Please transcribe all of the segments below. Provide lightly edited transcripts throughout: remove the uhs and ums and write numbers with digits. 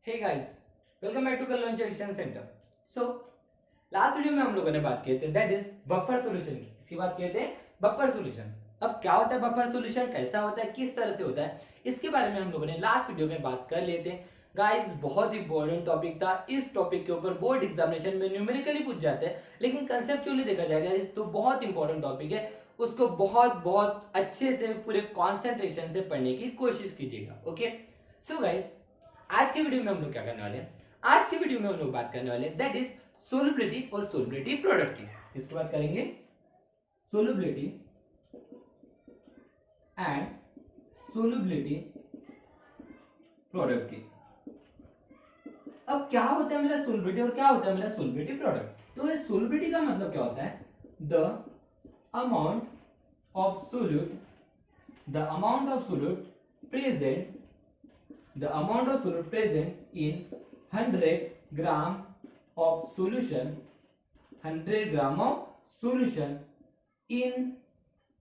Hey guys, welcome back to Kalvan tuition centre. So last video में हम लोगों ने बात किए थे दैट इज बफर सॉल्यूशन की। इसकी बात किए थे बफर सॉल्यूशन। अब क्या होता है बफर सॉल्यूशन, कैसा होता है, किस तरह से होता है, इसके बारे में हम लोगों ने लास्ट वीडियो में बात कर लिए थे। गाइस बहुत इंपॉर्टेंट टॉपिक था। इस टॉपिक के ऊपर बोर्ड एग्जामिनेशन में न्यूमेरिकली पूछ जाते हैं, लेकिन कंसेप्चुअली देखा जाएगा इस तो बहुत इंपॉर्टेंट टॉपिक है। उसको बहुत बहुत अच्छे से पूरे कॉन्सेंट्रेशन से पढ़ने की कोशिश कीजिएगा। ओके, सो गाइस आज के वीडियो में हम लोग क्या करने वाले हैं, आज के वीडियो में हम लोग बात करने वाले हैं दैट इज सोलबिलिटी और सोलबिलिटी प्रोडक्ट की। इसकी बात करेंगे सोलबिलिटी एंड सोलबिलिटी प्रोडक्ट की। अब क्या होता है मेरा सोलबिलिटी और क्या होता है मेरा सोलबिलिटी प्रोडक्ट। तो ये सोलबिलिटी का मतलब क्या होता है, the amount of solute, the amount of solute present, the amount of solute present in 100 gram of solution, 100 gram of solution in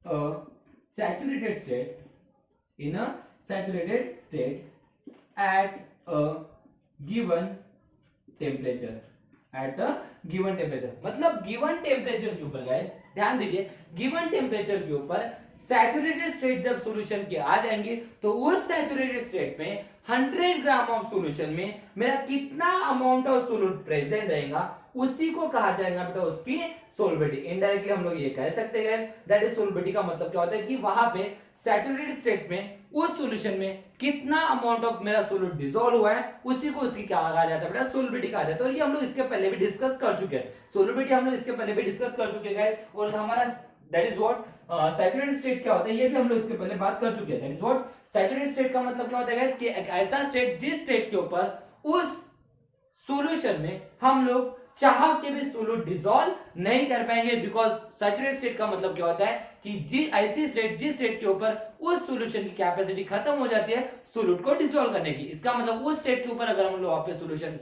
a saturated state, in a saturated state at a given temperature, at a given temperature। मतलब given temperature के ऊपर guys ध्यान दीजिए, given temperature के ऊपर saturated state जब solution के आ जाएंगे तो उस सैचुरेटेड स्टेट में 100 ग्राम ऑफ सॉल्यूशन में मेरा कितना अमाउंट ऑफ सोल्यूट प्रेजेंट रहेगा उसी को कहा जाएगा बेटा उसकी सोलबिलिटी। इनडायरेक्टली हम लोग ये कह सकते हैं दैट इज सोलबिलिटी का मतलब क्या होता है कि वहां पे सैचुरेटेड स्टेट में उस सॉल्यूशन में कितना अमाउंट ऑफ मेरा सोल्यूट डिसॉल्व हुआ है उसी को उसकी क्या कहा जाता है बेटा सोलबिलिटी कहा जाता है। और ये हम लोग इसके पहले भी डिस्कस कर चुके हैं, सोलबिलिटी हम लोग इसके पहले भी डिस्कस कर चुके हैं और हमारा that is what saturated state क्या होता है ये भी हम लोग इसके पहले बात कर चुके हैं। That is what saturated state का मतलब क्या होता है गाइस कि एक ऐसा स्टेट जिस स्टेट के ऊपर उस सॉल्यूशन में हम लोग चाह के भी सोल्यूट डिसॉल्व नहीं कर पाएंगे, बिकॉज सैचुरेटेड स्टेट का मतलब क्या होता है कि जिस स्टेट के ऊपर उस सॉल्यूशन की कैपेसिटी खत्म हो जाती है सोल्यूट को डिसॉल्व करने की। इसका मतलब उस स्टेट के ऊपर अगर हम लोग वहां पे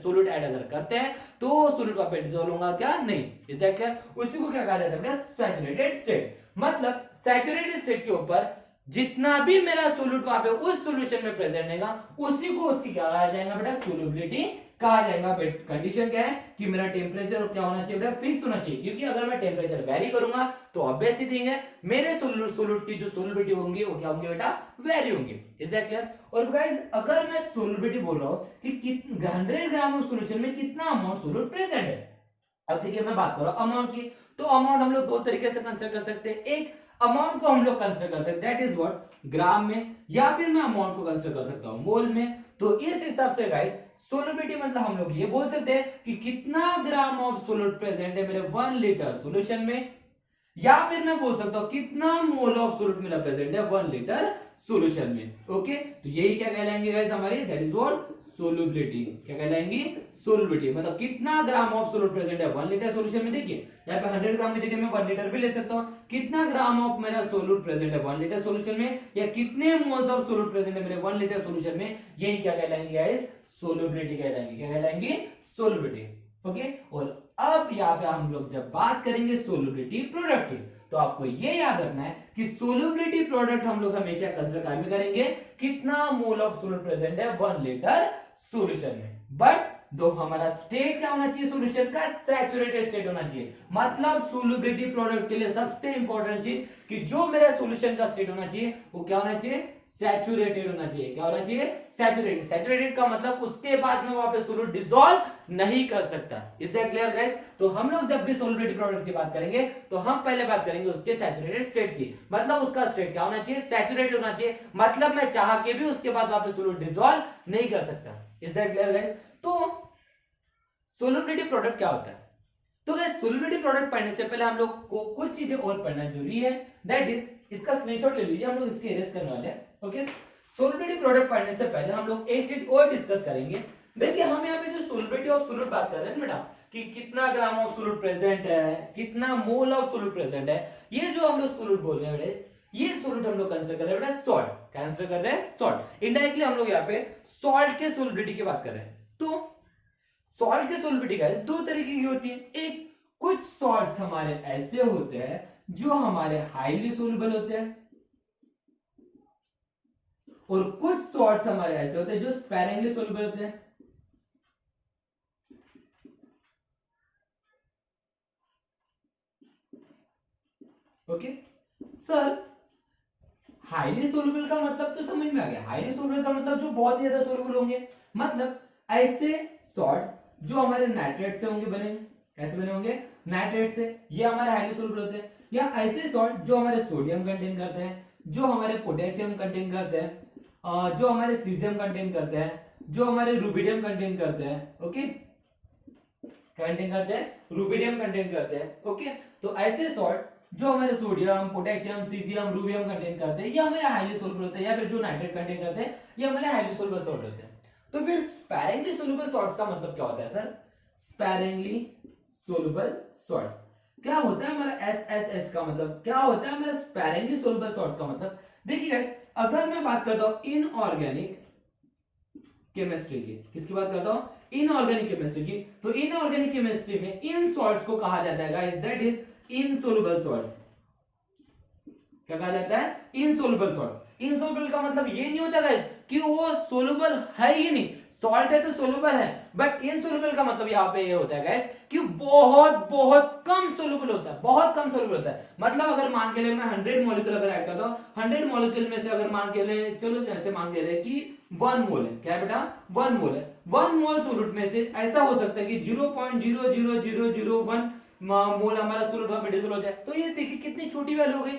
सोल्यूट ऐड अगर करते हैं तो सोल्यूट वहां पे डिसॉल्व होगा क्या, नहीं। Is that clear? उसी को क्या कहा जाता है सैचुरेटेड स्टेट। मतलब सैचुरेटेड स्टेट के ऊपर जितना भी मेरा सोल्यूट वहां पे उस सॉल्यूशन में प्रेजेंट रहेगा उसी को उसकी क्या कहा जाएगा बेटा सोल्युबिलिटी कहा जाएगा। कंडीशन क्या है कि मेरा टेम्परेचर क्या होना चाहिए बेटा, फिक्स होना चाहिए, क्योंकि अगर मैं टेम्परेचर वेरी करूंगा तो ऑब्वियस ही थिंग है मेरे सोल्यूट की जो सोल्युबिलिटी होंगी वो क्या होंगी बेटा, वेरी होंगी। Is that clear? और गाइस अगर मैं सोल्युबिलिटी बोल रहा हूं कि 100 ग्राम ऑफ सॉल्यूशन में कितना अमाउंट सोल्यूट प्रेजेंट है, अब देखिए मैं बात कर रहा हूं अमाउंट की, तो अमाउंट हम लोग दो तरीके से कंसीडर कर सकते हैं। एक अमाउंट को हम लोग कंसीडर कर सकते हैं दैट इज व्हाट ग्राम में, या फिर मैं अमाउंट को कंसीडर कर सकता हूं मोल में। तो इस हिसाब से गाइस सोल्युबिलिटी मतलब हम लोग ये बोल सकते हैं कि कितना ग्राम ऑफ सोल्यूट प्रेजेंट है मेरे 1 लीटर सॉल्यूशन में, या फिर मैं बोल सकता हूं कितना मोल ऑफ सोल्यूट मेरा प्रेजेंट है 1 लीटर सॉल्यूशन में। ओके, तो यही क्या कहलाएंगे गाइस हमारी, दैट इज व्हाट सोल्युबिलिटी। क्या कहलाएंगी, सोल्युबिलिटी। मतलब कितना ग्राम ऑफ सोल्यूट प्रेजेंट है 1 लीटर सॉल्यूशन में। देखिए यहाँ पे 100 ग्राम की जगह मैं 1 लीटर भी ले सकता हूँ। कितना ग्राम ऑफ मेरा सोल्यूट प्रेजेंट है 1 लीटर सॉल्यूशन में, या कितने मोल्स ऑफ सोल्यूट प्रेजेंट है मेरे 1 लीटर सॉल्यूशन में, यही क्या कहलाएंगे गाइस, सोल्युबिलिटी कहलाएंगे। क्या कहलाएंगे, सोल्युबिलिटी। ओके, और अब यहाँ पे हम लोग जब बात करेंगे सोल्युबिलिटी प्रोडक्ट की, तो आपको ये याद रखना है कि सोल्युबिलिटी प्रोडक्ट हम लोग हमेशा कंसीडर में करेंगे कितना मोल ऑफ सोल्यूट प्रेजेंट है 1 लीटर सॉल्यूशन में। बट दो हमारा स्टेट क्या होना चाहिए सॉल्यूशन का, सैचुरेटेड स्टेट होना चाहिए। मतलब सोल्युबिलिटी प्रोडक्ट के लिए सबसे इंपॉर्टेंट चीज कि जो मेरा सॉल्यूशन का स्टेट होना चाहिए वो क्या होना चाहिए, सैचुरेटेड होना चाहिए। क्या होना चाहिए, सैचुरेटेड। सैचुरेटेड का मतलब उसके बाद में वहां पे सोल्यूट डिसॉल्व नहीं कर सकता। Is that clear guys? तो हम लोग जब भी सोल्युबिलिटी प्रोडक्ट की बात करेंगे तो हम पहले बात करेंगे उसके सैचुरेटेड स्टेट की। मतलब उसका स्टेट क्या होना चाहिए, सैचुरेटेड होना चाहिए। मतलब मैं चाह के भी उसके बाद वहां पे सोल्यूट डिसॉल्व नहीं कर सकता। Is that clear guys? तो सोल्युबिलिटी प्रोडक्ट क्या होता है, तो गाइस सोल्युबिलिटी प्रोडक्ट पढ़ने से पहले हम लोग को कुछ चीजें और पढ़ना जरूरी है। दैट इज, इसका स्क्रीनशॉट ले लीजिए, हम लोग इसके इरेज करने वाले हैं। ओके, सोल्युबिलिटी प्रोडक्ट पढ़ने से पहले हम लोग एक चीज और डिस्कस करेंगे। देखिए हम यहाँ पे जो सोल्युबिलिटी ऑफ सोल्यूट बात कर रहे हैं बेटा कि कितना ग्राम ऑफ सोल्यूट प्रेजेंट है, कितना मोल ऑफ सोल्यूट प्रेजेंट है, ये जो हम लोग सोल्यूट बोल रहे हैं बेटा, ये सोल्यूट हम लोग कंसीडर कर रहे हैं बेटा सॉल्ट। कंसीडर कर रहे हैं सॉल्ट। इनडायरेक्टली हम लोग यहाँ पे सॉल्ट के सोल्युबिलिटी की बात कर रहे हैं। तो सॉल्ट की सोल्युबिलिटी गाइस दो तरीके की होती है। एक, कुछ सॉल्ट्स हमारे ऐसे होते हैं जो हमारे हाईली सोल्युबल होते हैं, और कुछ सॉल्ट्स हमारे ऐसे होते हैं जो स्पेरिंगली सोल्युबल होते हैं। ओके सर, हाईली सोल्यूबल का मतलब तो समझ में आ गया। हाईली सोल्यूबल का मतलब जो बहुत ही ज्यादा सोल्यूबल होंगे, मतलब ऐसे सॉल्ट जो हमारे नाइट्रेट से होंगे बने, कैसे बने होंगे, नाइट्रेट से, ये हमारे हाईली सोल्यूबल होते हैं। या ऐसे सॉल्ट जो हमारे सोडियम कंटेन करते हैं, जो हमारे पोटेशियम कंटेन करते हैं, जो हमारे सीजियम कंटेन करते हैं, जो हमारे रुबिडियम कंटेन करते हैं, ओके, कंटेन करते हैं, रुबिडियम कंटेन करते हैं, ओके। तो ऐसे सॉल्ट जो हमारे sodium, potassium, caesium, rubidium contain करते हैं, ये हमारे हाईली सोल्युबल होते हैं, या फिर जो नाइट्रेट कंटेन करते हैं, ये हमारे हाईली सोल्युबल सॉल्ट होते हैं। तो फिर स्पैरिंगली सोल्युबल सॉल्ट्स का मतलब क्या होता है सर? स्पैरिंगली सोल्युबल सॉल्ट्स क्या होता है हमारा? एसएसएस का मतलब क्या होता है हमारा? स्पैरिंगली सोल्युबल सॉल्ट्स का मतलब, देखिए गाइस, अगर मैं बात करता हूं इनऑर्गेनिक केमिस्ट्री की, किसकी बात करता हूं? इनऑर्गेनिक केमिस्ट्री की। तो इनऑर्गेनिक केमिस्ट्री में इन सॉल्ट्स को कहा जाता है guys, that is insoluble salts. क्या कहा जाता है? Insoluble salts. इनसोल्युबल का मतलब ये नहीं होता गाइस कि वो सोल्युबल है ही नहीं, सॉल्ट है तो सोल्युबल है, बट इनसोल्युबल का मतलब यहाँ पे ये होता है गाइस कि बहुत बहुत कम सोल्युबल होता है, बहुत कम सोल्युबल होता है। मतलब अगर मान के लिए मैं 100 मॉलिक्यूल अगर ऐड करता हूं, 100 मॉलिक्यूल में से अगर मान के लिए, चलो जैसे मान के लिए कि 1 मोल है, क्या है बेटा? 1 मोल है। 1 मोल सोल्यूट में से ऐसा हो सकता है कि 0.00001 मोल हमारा सोल्यूट वहां पे डिसोल्व हो जाए। तो ये देखिए कितनी छोटी वैल्यू हो गई,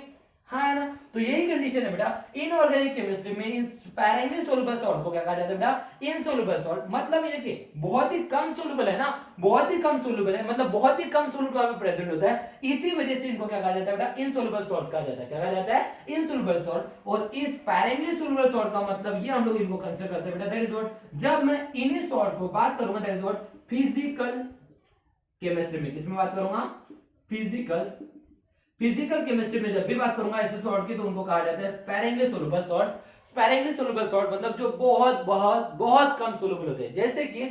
हाँ है ना? तो यही कंडीशन है बेटा इनऑर्गेनिक केमिस्ट्री में। इन स्पैरिंगली सोल्युबल सॉल्ट को क्या कहा जाता है बेटा? Insoluble salt. मतलब ये कि बहुत ही कम सोल्युबल है ना, बहुत ही कम सोल्युबल है, मतलब बहुत ही कम सोल्यूट वहां पे प्रेजेंट होता है, इसी वजह से इनको क्या कहा जाता है बेटा? इनसोल्युबल सॉल्ट्स कहा जाता है। क्या कहा जाता है? Insoluble salt. और इस स्पैरिंगली सोल्युबल सॉल्ट का मतलब ये हम लोग इनको कंसीडर करते हैं बेटा, दैट इज व्हाट, जब मैं इन्हीं सॉल्ट को बात करूंगा, that is what physical chemistry में। किसमें बात करूंगा? फिजिकल केमिस्ट्री में जब भी बात करूंगा ऐसे सॉल्ट की, तो उनको कहा जाता है sparingly soluble salts. Sparingly soluble salt मतलब जो बहुत बहुत बहुत कम सोल्युबल होते हैं। जैसे कि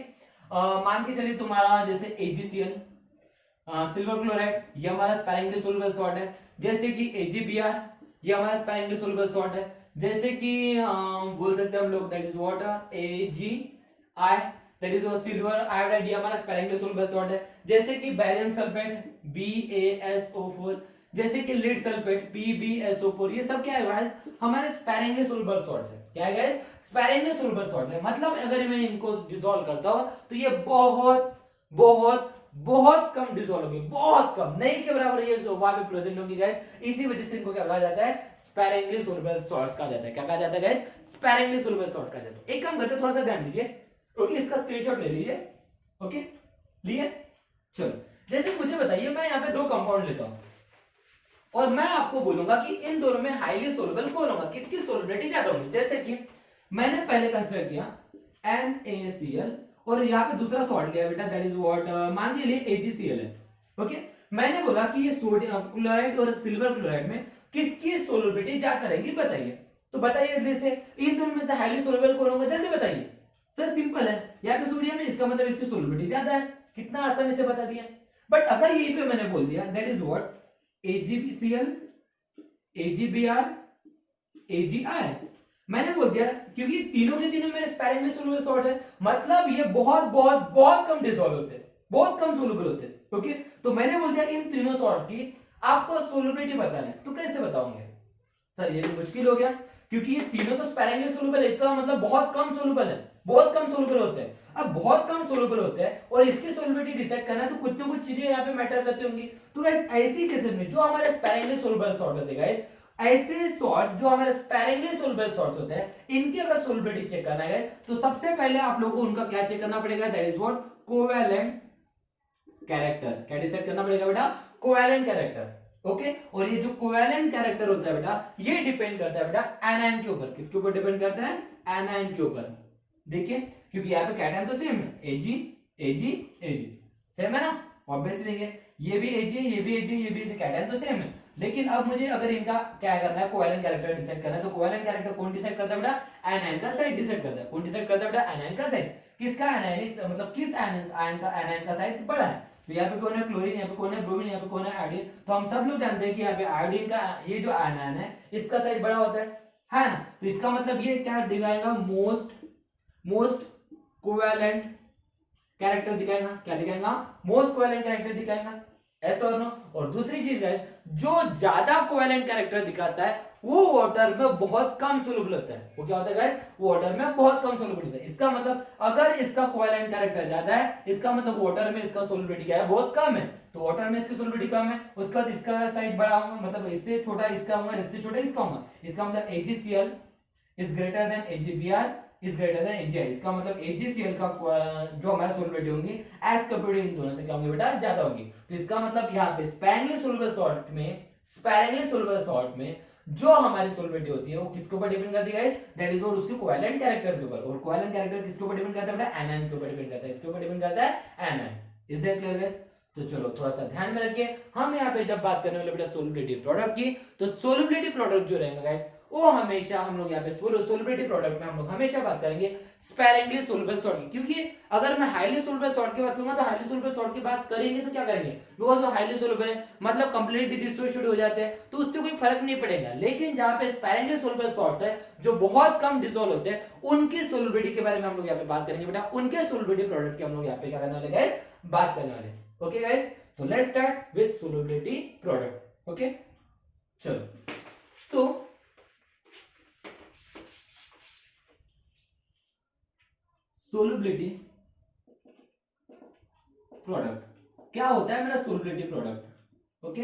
मान के चलिए तुम्हारा जैसे AgCl, सिल्वर क्लोराइड, ये हमारा स्पैरिंगली सोल्युबल सॉल्ट है। जैसे कि AgBr, ये हमारा स्पैरिंगली सोल्युबल सॉल्ट है। जैसे कि बोल सकते हैं हम लोग, that is water AgI, that is silver iodide, ये हमारा स्पैरिंगली सोल्युबल सॉल्ट है। जैसे कि बैरियम सल्फेट BaSO4, जैसे कि लीड सल्फेट PbSO4, ये सब क्या है गाइस? हमारे स्पैरिंगली सोल्युबल सॉल्ट्स है। क्या है गाइस? स्पैरिंगली सोल्युबल सॉल्ट्स है। मतलब अगर मैं इनको डिसॉल्व करता हूं तो ये बहुत बहुत बहुत कम डिसॉल्व होगी, बहुत कम, नहीं के बराबर ये वहां पे प्रेजेंट होंगी गाइस। इसी वजह से इनको क्या कहा जाता है? स्पैरिंगली सोल्युबल सॉल्ट्स कहा जाता है। क्या कहा जाता है गाइस? स्पैरिंगली सोल्युबल सॉल्ट कहा जाता है। एक काम करके थोड़ा सा ध्यान दीजिए, ओके, इसका स्क्रीनशॉट ले लीजिए, ओके, लिए। चलो, जैसे मुझे बताइए, मैं यहाँ पे दो कंपाउंड लेता हूँ और मैं आपको बोलूंगा कि इन दोनों में हाईली सोल्युबल कौन होगा, किसकी सोल्युबिलिटी ज्यादा होगी। जैसे कि मैंने पहले कंसीडर किया NaCl और यहाँ पे दूसरा सॉल्ट लिया बेटा, दैट इज व्हाट, मान के लिए AgCl है, ओके। मैंने बोला कि ये सोडियम क्लोराइड और सिल्वर क्लोराइड में किसकी सोल्युबिलिटी ज्यादा रहेगी, बताइए। तो बताइए जल्दी से, इन दोनों में से हाईली सोल्युबल कौन होगा, जल्दी बताइए। सर सिंपल है, यहाँ पे सोडियम है, इसका मतलब इसकी सोल्युबिलिटी ज्यादा है, कितना आसानी से बता दिया। बट अगर यहीं पे मैंने बोल दिया that is what AgCl, AgBr, AgI, मैंने बोल दिया क्योंकि तीनों के तीनों मेरे स्पैरिंगली सोल्युबल सॉल्ट है, मतलब ये बहुत बहुत बहुत कम डिसॉल्व होते हैं, बहुत कम सोल्युबल होते हैं, ओके। तो मैंने बोल दिया इन तीनों सॉल्ट की आपको सोल्युबिलिटी बताना है, तो कैसे बताओगे? सर ये भी मुश्किल हो गया, क्योंकि ये तीनों तो स्पैरिंगली सोल्युबल है, इसका मतलब बहुत कम सोल्युबल है, बहुत कम सोल्युबल होते हैं। अब बहुत कम सोल्युबल होते हैं और इसकी सोल्युबिलिटी डिसाइड करना है, तो कुछ ना कुछ चीजें यहाँ पे मैटर करती होंगी। तो गाइस ऐसी केसेस में जो हमारे स्पैरिंगली सोल्युबल सॉल्ट होते हैं गाइस, ऐसे सॉल्ट्स जो हमारे स्पैरिंगली सोल्युबल सॉल्ट्स होते हैं, इनकी अगर सोल्युबिलिटी चेक करना है तो सबसे पहले आप लोगों को उनका क्या चेक करना पड़ेगा, that is what covalent character. क्या डिसाइड करना पड़ेगा बेटा? Covalent character, okay. और ये जो कोवैलेंट कैरेक्टर होता है बेटा, ये डिपेंड करता है बेटा एनायन के ऊपर। किसके ऊपर डिपेंड करता है? एनायन के ऊपर। देखिए, क्योंकि यहाँ पे कैटायन तो सेम है, Ag सेम है ना, ऑब्वियसली है, ये भी Ag है, ये भी Ag, ये भी कैटायन तो सेम है। लेकिन अब मुझे अगर इनका क्या करना है, कोवैलेंट कैरेक्टर डिसाइड करना है, तो कोवैलेंट कैरेक्टर कौन डिसाइड करता है बेटा? एनायन का साइड डिसाइड करता है। कौन डिसाइड करता है बेटा? एनायन का साइड। किसका एनायन, मतलब किस एनायन का साइड बड़ा है। तो यहाँ पे कौन है? क्लोरीन, यहाँ पे कौन है? ब्रोमीन, यहाँ पे कौन है? आयोडीन। तो हम सब लोग जानते हैं कि यहाँ पे आयोडीन का ये जो आयन है इसका साइज बड़ा होता है ना। तो इसका मतलब ये क्या दिखाएगा? मोस्ट कोवैलेंट कैरेक्टर दिखाएगा। क्या दिखाएगा? मोस्ट कोवैलेंट कैरेक्टर दिखाएगा। ऐसा और नो। और दूसरी चीज है, जो ज्यादा कोवेलेंट कैरेक्टर दिखाता है वो वाटर में बहुत कम सोल्यूबल होता है। वो क्या होता है गाइस, वाटर में बहुत कम सोल्यूबल होता है। इसका मतलब अगर इसका कोवेलेंट कैरेक्टर ज्यादा है, इसका मतलब वाटर में इसका सोल्यूबिलिटी क्या है, बहुत कम है। तो वाटर में इसकी सोल्यूबिलिटी कम है, उसके बाद इसका साइज बड़ा होगा, मतलब इससे छोटा इसका होगा, इससे छोटा इसका होगा। इसका मतलब AgCl is greater than AgBr is greater than AgI। इसका मतलब AgCl का जो हमारा सोल्यूबिलिटी होंगी एज कंपेयर्ड इन दोनों से क्या होंगी बेटा, ज्यादा होगी। तो इसका मतलब यहाँ पे स्पैरेंगली सोल्यूबल सॉल्ट में जो हमारी सोल्यूबिलिटी होती है वो किसके ऊपर डिपेंड करती है गाइस, दैट इज और उसकी कोवेलेंट कैरेक्टर के ऊपर। और कोवेलेंट कैरेक्टर किसके ऊपर डिपेंड करता है बेटा, एनायन के ऊपर डिपेंड करता है। इसके ऊपर डिपेंड करता है anion. Is that clear guys? तो चलो थोड़ा सा ध्यान में रखिए, हम यहाँ पे जब बात करने वाले बेटा सोल्युबिलिटी प्रोडक्ट की, तो सोल्युबिलिटी प्रोडक्ट जो रहेगा गाइस वो हमेशा हम लोग यहाँ पे सोल्युबिलिटी प्रोडक्ट में हम लोग हमेशा बात करेंगे स्पैरेंगली सोल्युबल सॉल्ट की। क्योंकि अगर मैं हाईली सोल्युबल सॉल्ट की बात करूंगा तो हाईली सोल्युबल सॉल्ट की बात करेंगे तो क्या करेंगे, बिकॉज वो हाईली सोल्युबल है, मतलब कंप्लीटली डिसोसिएट हो जाते हैं, तो उससे कोई फर्क नहीं पड़ेगा। लेकिन जहां पे स्पैरेंगली सोल्युबल सॉल्ट्स है जो बहुत कम डिसॉल्व होते हैं, उनकी सोल्युबिलिटी के बारे में हम लोग यहाँ पे बात करेंगे बेटा, उनके सोल्युबिलिटी प्रोडक्ट की हम लोग यहाँ पे क्या करने वाले गाइस, बात करने वाले। ओके गाइस, तो let's start with solubility product. Okay चलो, तो सोल्युबिलिटी प्रोडक्ट क्या होता है मेरा, सोल्युबिलिटी प्रोडक्ट। ओके,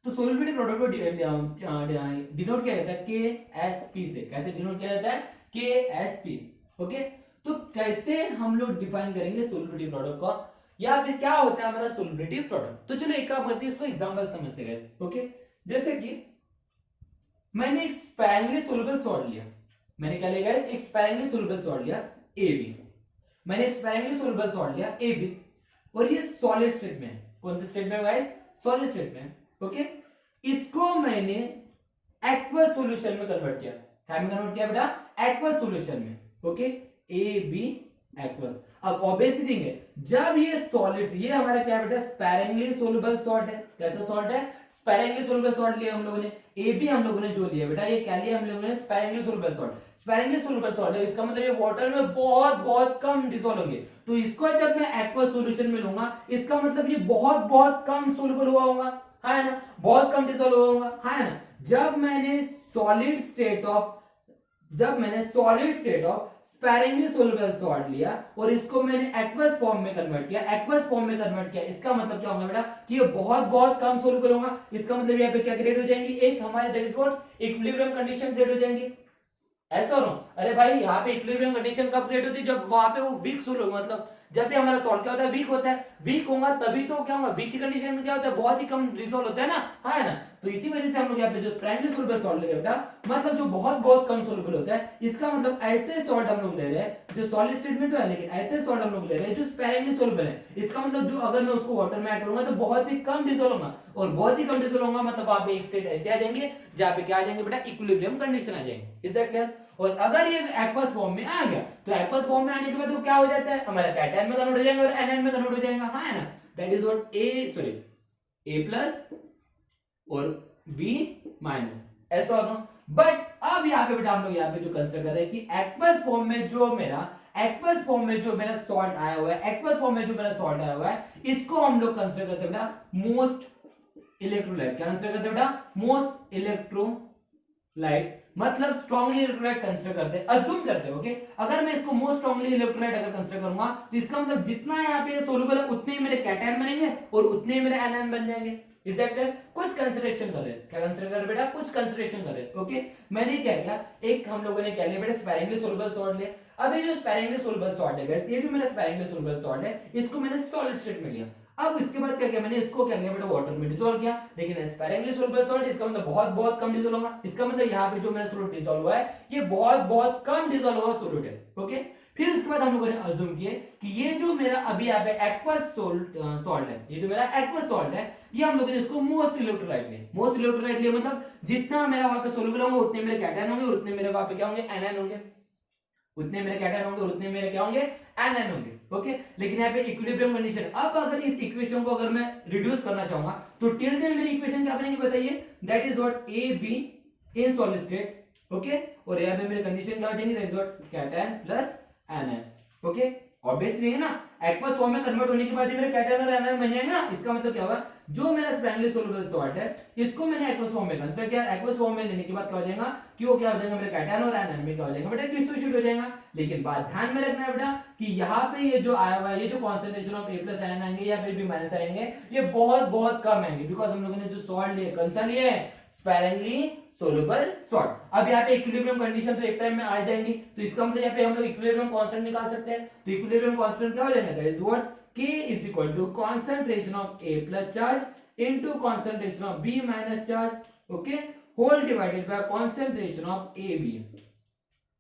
तो सोल्युबिलिटी प्रोडक्ट को डिनोट किया जाता है KSP से। कैसे डिनोट किया जाता है, KSP। ओके, तो कैसे हम लोग डिफाइन करेंगे सोल्युबिलिटी प्रोडक्ट को, या फिर क्या होता है हमारा सोल्युबिलिटी प्रोडक्ट। तो चलो एक काम करते हैं, इसको एग्जांपल समझते हैं। ओके, जैसे कि मैंने एक स्पैरेंगली सोल्युबल सॉल्ट लिया, मैंने क्या लिया गाइस, एक स्पैरेंगली सोल्युबल सॉल्ट लिया AB। मैंने स्पैरेंगली सोल्युबल सॉल्ट लिया AB, और ये सॉलिड स्टेट में, कौन से स्टेट में गाइस, सॉलिड स्टेट में। ओके, इसको मैंने एक्वस सॉल्यूशन में कन्वर्ट किया। क्या में कन्वर्ट किया बेटा, एक्वस सॉल्यूशन में। Okay, AB aqueous. अब ऑब्वियस थिंग है, जब ये सॉलिड्स, ये हमारा क्या बेटा, स्पैरेंगली सोल्युबल सॉल्ट है। कैसा सॉल्ट है, स्पैरेंगली सोल्युबल सॉल्ट लिया हम लोगों ने। AB हम लोगों ने जो लिया बेटा, ये क्या लिया हम लोगों ने, स्पैरेंगली सोल्युबल सॉल्ट। स्पैरेंगली सोल्युबल सॉल्ट है, इसका मतलब ये वाटर में बहुत बहुत कम डिसॉल्व होंगे। तो इसको जब मैं एक्वस सॉल्यूशन में लूंगा, इसका मतलब ये बहुत बहुत कम सोल्युबल हुआ होगा, है ना, बहुत कम डिसॉल्व हुआ होगा, है ना। जब मैंने solid state of sparingly soluble salt लिया और इसको मैंने एक्वस फॉर्म में कन्वर्ट किया, इसका मतलब क्या होगा बेटा, कि ये बहुत बहुत कम सोल्युबल होगा। इसका मतलब यहाँ पे क्या क्रिएट हो जाएंगी, एक हमारे that is what, equilibrium condition create हो जाएंगी। ऐसा हो, अरे भाई यहाँ पे इक्विलिब्रियम कंडीशन कब क्रिएट होती है, जब वहां पे वो वीक सोल्यूबल, मतलब जब भी हमारा सॉल्ट क्या होता है, वीक होता है। वीक होगा तभी तो क्या होगा, वीक की कंडीशन में क्या होता है, बहुत ही कम डिसॉल्व होता है ना, है ना। तो इसी वजह से हम लोग यहाँ पे जो स्पैरेंगली सोल्युबल सॉल्ट ले रहे हैं बेटा, मतलब जो बहुत बहुत कम सोल्युबल होता है, इसका मतलब ऐसे सॉल्ट हम लोग ले रहे हैं जो सॉलिड स्टेट में तो है, लेकिन ऐसे सॉल्ट हम लोग ले रहे हैं जो स्पैरेंगली सोल्युबल है। इसका मतलब जो अगर मैं उसको वाटर में ऐड करूंगा तो बहुत ही कम डिसॉल्व होगा, और बहुत ही कम डिसॉल्व होगा, मतलब वहां पे एक स्टेट ऐसे आ जाएंगे जहां पे क्या आ जाएंगे बेटा, इक्विलिब्रियम कंडीशन आ जाएंगे। Is that clear? और अगर ये एक्वस फॉर्म में आ गया, तो एक्वस फॉर्म में आने के बाद वो क्या हो जाता है, हमारा कैटायन में कन्वर्ट हो जाएगा और एनायन में कन्वर्ट हो जाएगा, है ना। दैट इज व्हाट A+ और B-, ऐसा और नो। बट अब यहाँ पे बेटा हम लोग यहाँ पे जो कंसीडर कर रहे हैं कि एक्वस फॉर्म में जो मेरा सॉल्ट आया हुआ है, इसको हम लोग कंसीडर करते हैं बेटा मोस्ट इलेक्ट्रोलाइट। क्या कंसीडर करते हैं बेटा, मोस्ट इलेक्ट्रोलाइट, मतलब स्ट्रांगली इलेक्ट्रोलाइट कंसीडर करते हैं, अज्यूम करते हैं। ओके, अगर मैं इसको मोस्ट स्ट्रांगली इलेक्ट्रोलाइट अगर कंसीडर करूंगा, तो इसका मतलब जितना यहाँ पे सोल्यूबल है उतने ही मेरे कैटायन बनेंगे और उतने ही मेरे एनायन बन जाएंगे। Is that clear? कुछ कंसीडरेशन कर रहे हैं, क्या कंसीडर कर रहे बेटा, कुछ कंसीडरेशन कर रहे हैं। ओके, मैंने क्या किया, एक हम लोगों ने क्या लिया बेटा, स्पैरेंगली सोल्युबल सॉल्ट लिया। अब ये जो स्पैरेंगली सोल्युबल सॉल्ट है, ये जो मेरा स्पैरेंगली सोल्युबल सॉल्ट है, इसको मैंने सॉलिड स्टेट में लिया। अब इसके बाद क्या किया मैंने, इसको क्या किया बेटा, वाटर में डिसॉल्व किया। लेकिन स्पैरेंगली सोल्युबल सॉल्ट, इसका मतलब बहुत बहुत कम डिसॉल्व होगा। इसका मतलब यहाँ पे जो मेरा सोल्यूट डिसॉल्व हुआ है, ये बहुत बहुत कम डिसॉल्व हुआ सोल्यूट है। ओके, फिर उसके बाद हम लोगों ने अज्यूम किए कि ये जो मेरा अभी यहाँ पे एक्वस सॉल्ट है, ये जो मेरा एक्वस सॉल्ट है, ये हम लोगों ने इसको मोस्ट इलेक्ट्रोलाइट लिया। मोस्ट इलेक्ट्रोलाइट लिया मतलब जितना मेरा वहां पे सोल्यूबल होगा उतने मेरे कैटायन होंगे, उतने मेरे वहां पे क्या होंगे, एनायन होंगे। उतने मेरे कैटायन होंगे और उतने मेरे क्या होंगे, एनायन होंगे। ओके, लेकिन यहाँ पे इक्विलिब्रियम कंडीशन। अब अगर इस इक्वेशन को अगर मैं रिड्यूस करना चाहूंगा, तो टिल देन मेरी इक्वेशन क्या बनेगी बताइए, that is what AB in solid state. Okay, और यहाँ पे मेरी कंडीशन क्या हो जाएगी, that is what cation plus anion. Okay, obviously है ना, एक्वस फॉर्म में कन्वर्ट होने के बाद ही मेरे कैटायन और एनायन बन जाएंगे ना। इसका मतलब क्या होगा, जो मेरा स्पैरेंगली सोलुबल सॉल्ट है इसको मैंने एक्वस फॉर्म में कंसीडर किया, एक्वस फॉर्म में लेने के बाद क्या हो जाएगा कि वो क्या हो जाएगा, मेरे कैटायन और एनायन में क्या हो जाएगा बेटा, डिसोसिएट हो जाएगा। लेकिन बात ध्यान में रखना है बेटा कि यहाँ पे ये जो आया हुआ है, ये जो कॉन्सेंट्रेशन ऑफ A+ आयन आएंगे या फिर B- आएंगे, ये बहुत बहुत कम आएंगे, बिकॉज हम लोगों ने जो सॉल्ट लिए कौन सा लिए, स्पैरेंगली सोलुबल सॉल्ट। अब यहाँ पे इक्विलिब्रियम कंडीशन तो एक टाइम में आ जाएंगी, तो इसका मतलब यहाँ पे हम लोग इक्विलिब्रियम कांस्टेंट निकाल सकते हैं। तो इक्विलिब्रियम कांस्टेंट क्या हो जाएगा, that is what K is equal to concentration of A+ charge into concentration of B- charge, okay, whole divided by concentration of AB,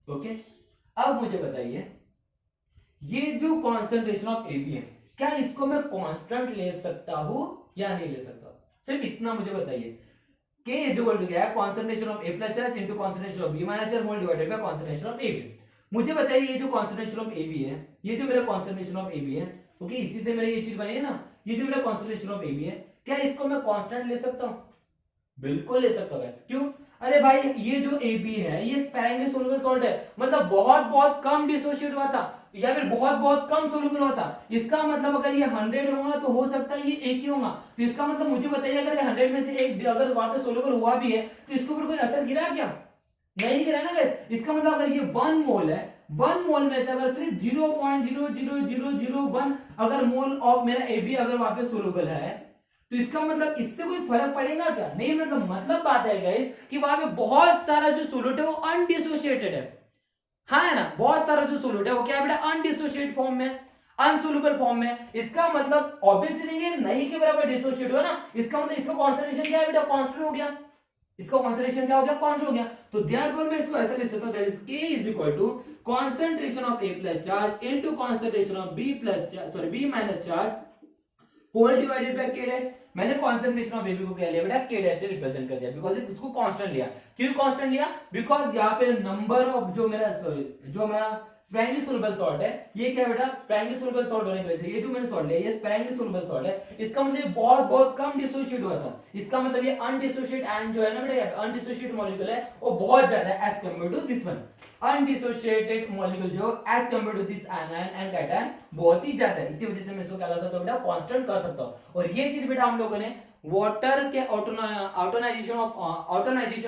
okay। अब मुझे बताइए ये जो concentration of AB है, क्या इसको मैं कांस्टेंट ले सकता हूं या नहीं ले सकता, सिर्फ इतना मुझे बताइए। K is equal to क्या है, concentration of A+ charge into concentration of B- charge whole divided by concentration of AB। मुझे बताइए ये जो concentration of AB है, ये जो मेरा concentration of AB है, ओके, इसी से मेरा ये चीज बनी है ना, ये जो मेरा concentration of AB है, क्या इसको मैं कांस्टेंट ले सकता हूं, बिल्कुल ले सकता हूं। क्यों, अरे भाई ये जो AB है ये स्पैरेंगली सोलुबल सॉल्ट है, मतलब बहुत बहुत कम डिसोशिएट हुआ था या फिर बहुत बहुत कम सोलुबल होता। इसका मतलब अगर ये 100 होगा तो हो सकता है ये एक ही होगा, तो इसका मतलब मुझे बताइए अगर ये 100 में से एक अगर वहां पे सोलुबल हुआ भी है तो इसके ऊपर कोई असर गिरा क्या, नहीं गिरा ना गाइस। इसका मतलब अगर ये 1 मोल है, 1 मोल में से अगर सिर्फ 0.00001 अगर मोल ऑफ मेरा AB अगर वहां पे सोलुबल है, तो इसका मतलब इससे कोई फर्क पड़ेगा क्या, नहीं। मतलब बात है गाइस कि वहां पे बहुत सारा जो सोल्यूट है वो अनडिसोशिएटेड है, हाँ है ना, बहुत सारा जो सोल्यूट है वो क्या है बेटा, अनडिसोशिएट फॉर्म में, अनसोल्युबल फॉर्म में। इसका मतलब ऑब्वियसली ये नहीं के बराबर डिसोशिएट हुआ ना, इसका मतलब इसका कॉन्सेंट्रेशन क्या है बेटा, कांस्टेंट हो गया, इसका कॉन्सेंट्रेशन क्या हो गया, कांस्टेंट हो गया। तो देयरफॉर मैं इसको ऐसा लिख सकता हूं, that is K is equal to concentration of A+ charge into concentration of B+ charge whole divided by K dash. मैंने कंसंट्रेशन ऑफ AB को क्या लिया बेटा, K डैश से रिप्रेजेंट कर दिया, बिकॉज़ इसको कांस्टेंट लिया। क्यों कांस्टेंट लिया, बिकॉज़ यहां पे नंबर ऑफ जो मेरा स्पैरेंगली सोलुबल सॉल्ट है, ये क्या है बेटा, स्पैरेंगली सोलुबल सॉल्ट होने की वजह से ये जो मैंने सॉल्ट लिया ये स्पैरेंगली सोलुबल सॉल्ट है, इसका मतलब बहुत बहुत कम डिसोशिएट हुआ था। इसका मतलब ये अनडिसोशिएट आयन जो है ना बेटा, अनडिसोशिएट मॉलिक्यूल है वो बहुत ज्यादा है as compare to this one. Undissociated molecule जो as compare to this ion and cation बहुत ही ज्यादा है, इसी वजह से मैं इसको क्या कर सकता हूं बेटा, कांस्टेंट कर सकता हूं। और ये चीज बेटा हम लोगों ने वाटर के ऑटोनाइजेशन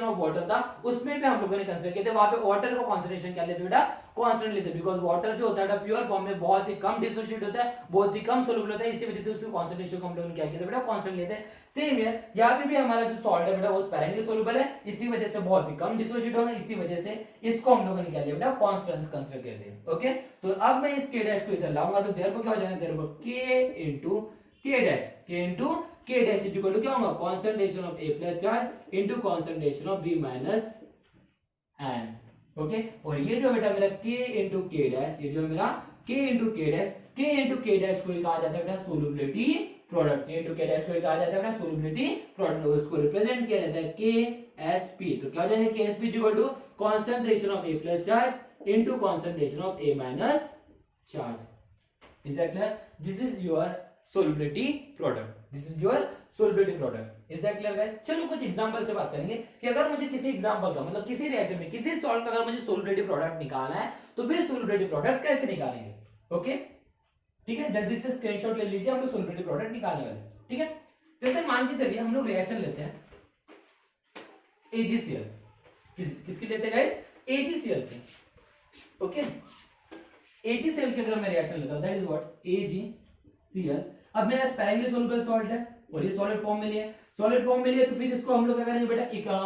ऑफ वाटर था, उसमें भी हम लोगों ने कंसीडर किए थे, वहां पे वाटर का कंसंट्रेशन क्या लेते बेटा, कांस्टेंट लेते, बिकॉज़ वाटर जो होता है प्योर फॉर्म में बहुत ही कम डिसोशिएट होता है, बहुत ही कम सोलुबल होता है, इसी वजह से उसके कंसंट्रेशन को हम लोगों ने क्या किया था बेटा, कांस्टेंट लेते हैं। सेम हियर, यहाँ पे भी हमारा जो सॉल्ट है बेटा वो स्पैरेंगली सोलुबल है, इसी वजह से बहुत ही कम डिसोशिएट होगा, इसी वजह से इसको हम लोगों ने क्या लिया बेटा, कांस्टेंट कंसीडर कर दिया। ओके, तो अब मैं इस K डैश को इधर लाऊंगा, तो देयरफॉर क्या हो जाएगा, therefore K into K dash, K into K dash is equal to क्या होगा, concentration of A+ charge into concentration of B- एन। ओके, और ये जो बेटा मेरा K इनटू K डैश, ये जो मेरा K into K dash, K into K dash को कहा जाता है बेटा solubility product, K into K dash को कहा जाता है बेटा सोलुबिलिटी प्रोडक्ट, उसको रिप्रेजेंट किया जाता है KSP। तो क्या हो जाएगा, KSP is equal to concentration of A+ charge into concentration of A- charge. Is that clear, this is your solubility product, this is your solubility product, is that clear guys। चलो कुछ example से बात करेंगे कि अगर मुझे किसी example का मतलब किसी रिएक्शन में किसी सॉल्ट का अगर मुझे solubility product निकालना है तो फिर solubility product कैसे निकालेंगे। ओके ठीक है, जल्दी से स्क्रीनशॉट ले लीजिए, हम लोग solubility product निकालने वाले हैं। ठीक है, जैसे मान के चलिए हम लोग रिएक्शन लेते हैं AgCl, किसकी लेते हैं गाइस, AgCl की। ओके, AgCl की अगर मैं रिएक्शन लेता हूं, दैट इज व्हाट AgCl। अब मेरा स्पैरेंगली सोलुबल सॉल्ट है और ये सॉलिड फॉर्म में लिए, सॉलिड फॉर्म में लिए, तो फिर इसको हम लोग क्या करेंगे बेटा,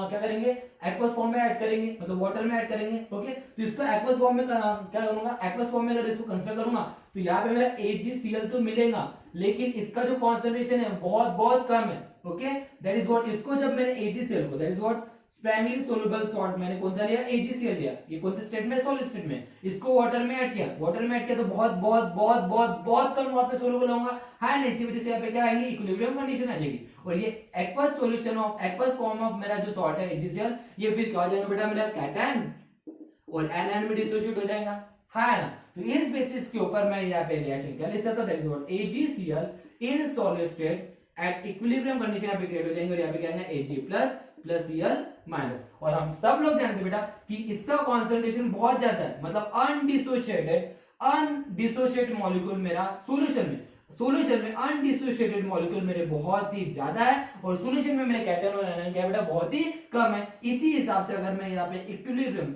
क्या करेंगे, एक्वस फॉर्म में ऐड करेंगे, मतलब वाटर में ऐड करेंगे। ओके, तो इसको एक्वस फॉर्म में क्या करूंगा, एक्वस फॉर्म में अगर इसको कंसीडर करूंगा तो यहाँ पे मेरा AgCl तो मिलेगा, लेकिन इसका जो कॉन्सेंट्रेशन है बहुत बहुत कम है। ओके, दैट इज व्हाट, इसको जब मैंने AgCl को, that is what sparingly soluble salt मैंने कौन सा लिया, AgCl लिया, ये कौन से स्टेट में, सॉलिड स्टेट में, इसको वाटर में ऐड किया, वाटर में ऐड किया तो बहुत बहुत बहुत बहुत बहुत कम वहां पे सोलुबल होगा, है ना, इसी वजह से यहाँ पे क्या आएंगे, इक्विलिब्रियम कंडीशन आ जाएगी। और ये aqueous solution of aqueous form of मेरा जो सॉल्ट है AgCl, ये फिर क्या हो जाएगा बेटा, मेरा कैटायन और एनायन में डिसोसिएट हो जाएगा, है ना। तो इस बेसिस के ऊपर मैं यहाँ पे रिएक्शन क्या लिख सकता हूं, that is what AgCl in solid state at equilibrium condition यहाँ पे क्रिएट हो जाएंगे, और यहाँ पे क्या आएगा Ag+ प्लस Cl माइनस। और हम सब लोग जानते हैं बेटा कि इसका कॉन्सेंट्रेशन बहुत ज्यादा है, मतलब अनडिसोशिएटेड मॉलिक्यूल मेरा सॉल्यूशन में अनडिसोशिएटेड मॉलिक्यूल मेरे बहुत ही ज्यादा है और सॉल्यूशन में मेरे कैटायन और एनायन क्या बेटा बहुत ही कम है। इसी हिसाब से अगर मैं यहाँ पे इक्विलिब्रियम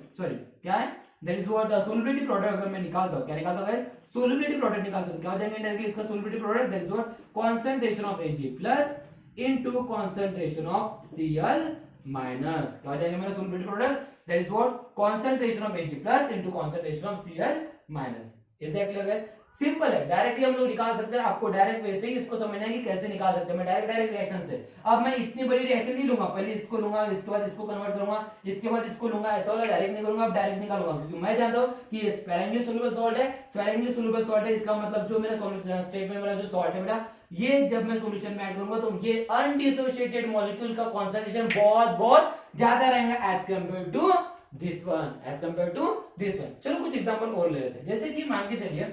क्या है that is what solubility product अगर मैं निकालता हूँ, क्या निकालता हूँ गाइस, सोलबिलिटी प्रोडक्ट निकालता हूँ, क्या हो जाएगा डायरेक्टली इसका solubility product that is what concentration of Ag plus into concentration of Cl minus, क्या हो जाएगा मेरा solubility product that is what concentration of Ag plus into concentration of Cl minus. Is that clear guys? Simple है, directly हम लोग निकाल सकते हैं। आपको डायरेक्ट वैसे ही इसको समझना है कि कैसे निकाल सकते हैं। मैं डायरेक्ट रिएक्शन से, अब मैं इतनी बड़ी रिएक्शन नहीं लूंगा, पहले इसको लूंगा, इसके बाद इसको कन्वर्ट करूंगा, इसके बाद इसको लूंगा, ऐसा वाला डायरेक्ट नहीं करूंगा, अब डायरेक्ट निकालूंगा क्योंकि मैं जानता हूं कि ये स्पेरेंटली सोल्यूबल सॉल्ट है। स्पेरेंटली सोल्यूबल सॉल्ट है, इसका मतलब जो मेरा सॉल्यूशन स्टेट में मेरा जो सॉल्ट है बेटा, ये जब मैं सॉल्यूशन में ऐड करूंगा तो ये अनडिसोशिएटेड मॉलिक्यूल का कंसंट्रेशन बहुत बहुत ज्यादा रहेगा as compare to this one, as compare to this one. चलो कुछ एग्जांपल और ले लेते हैं, जैसे कि मान के चलिए,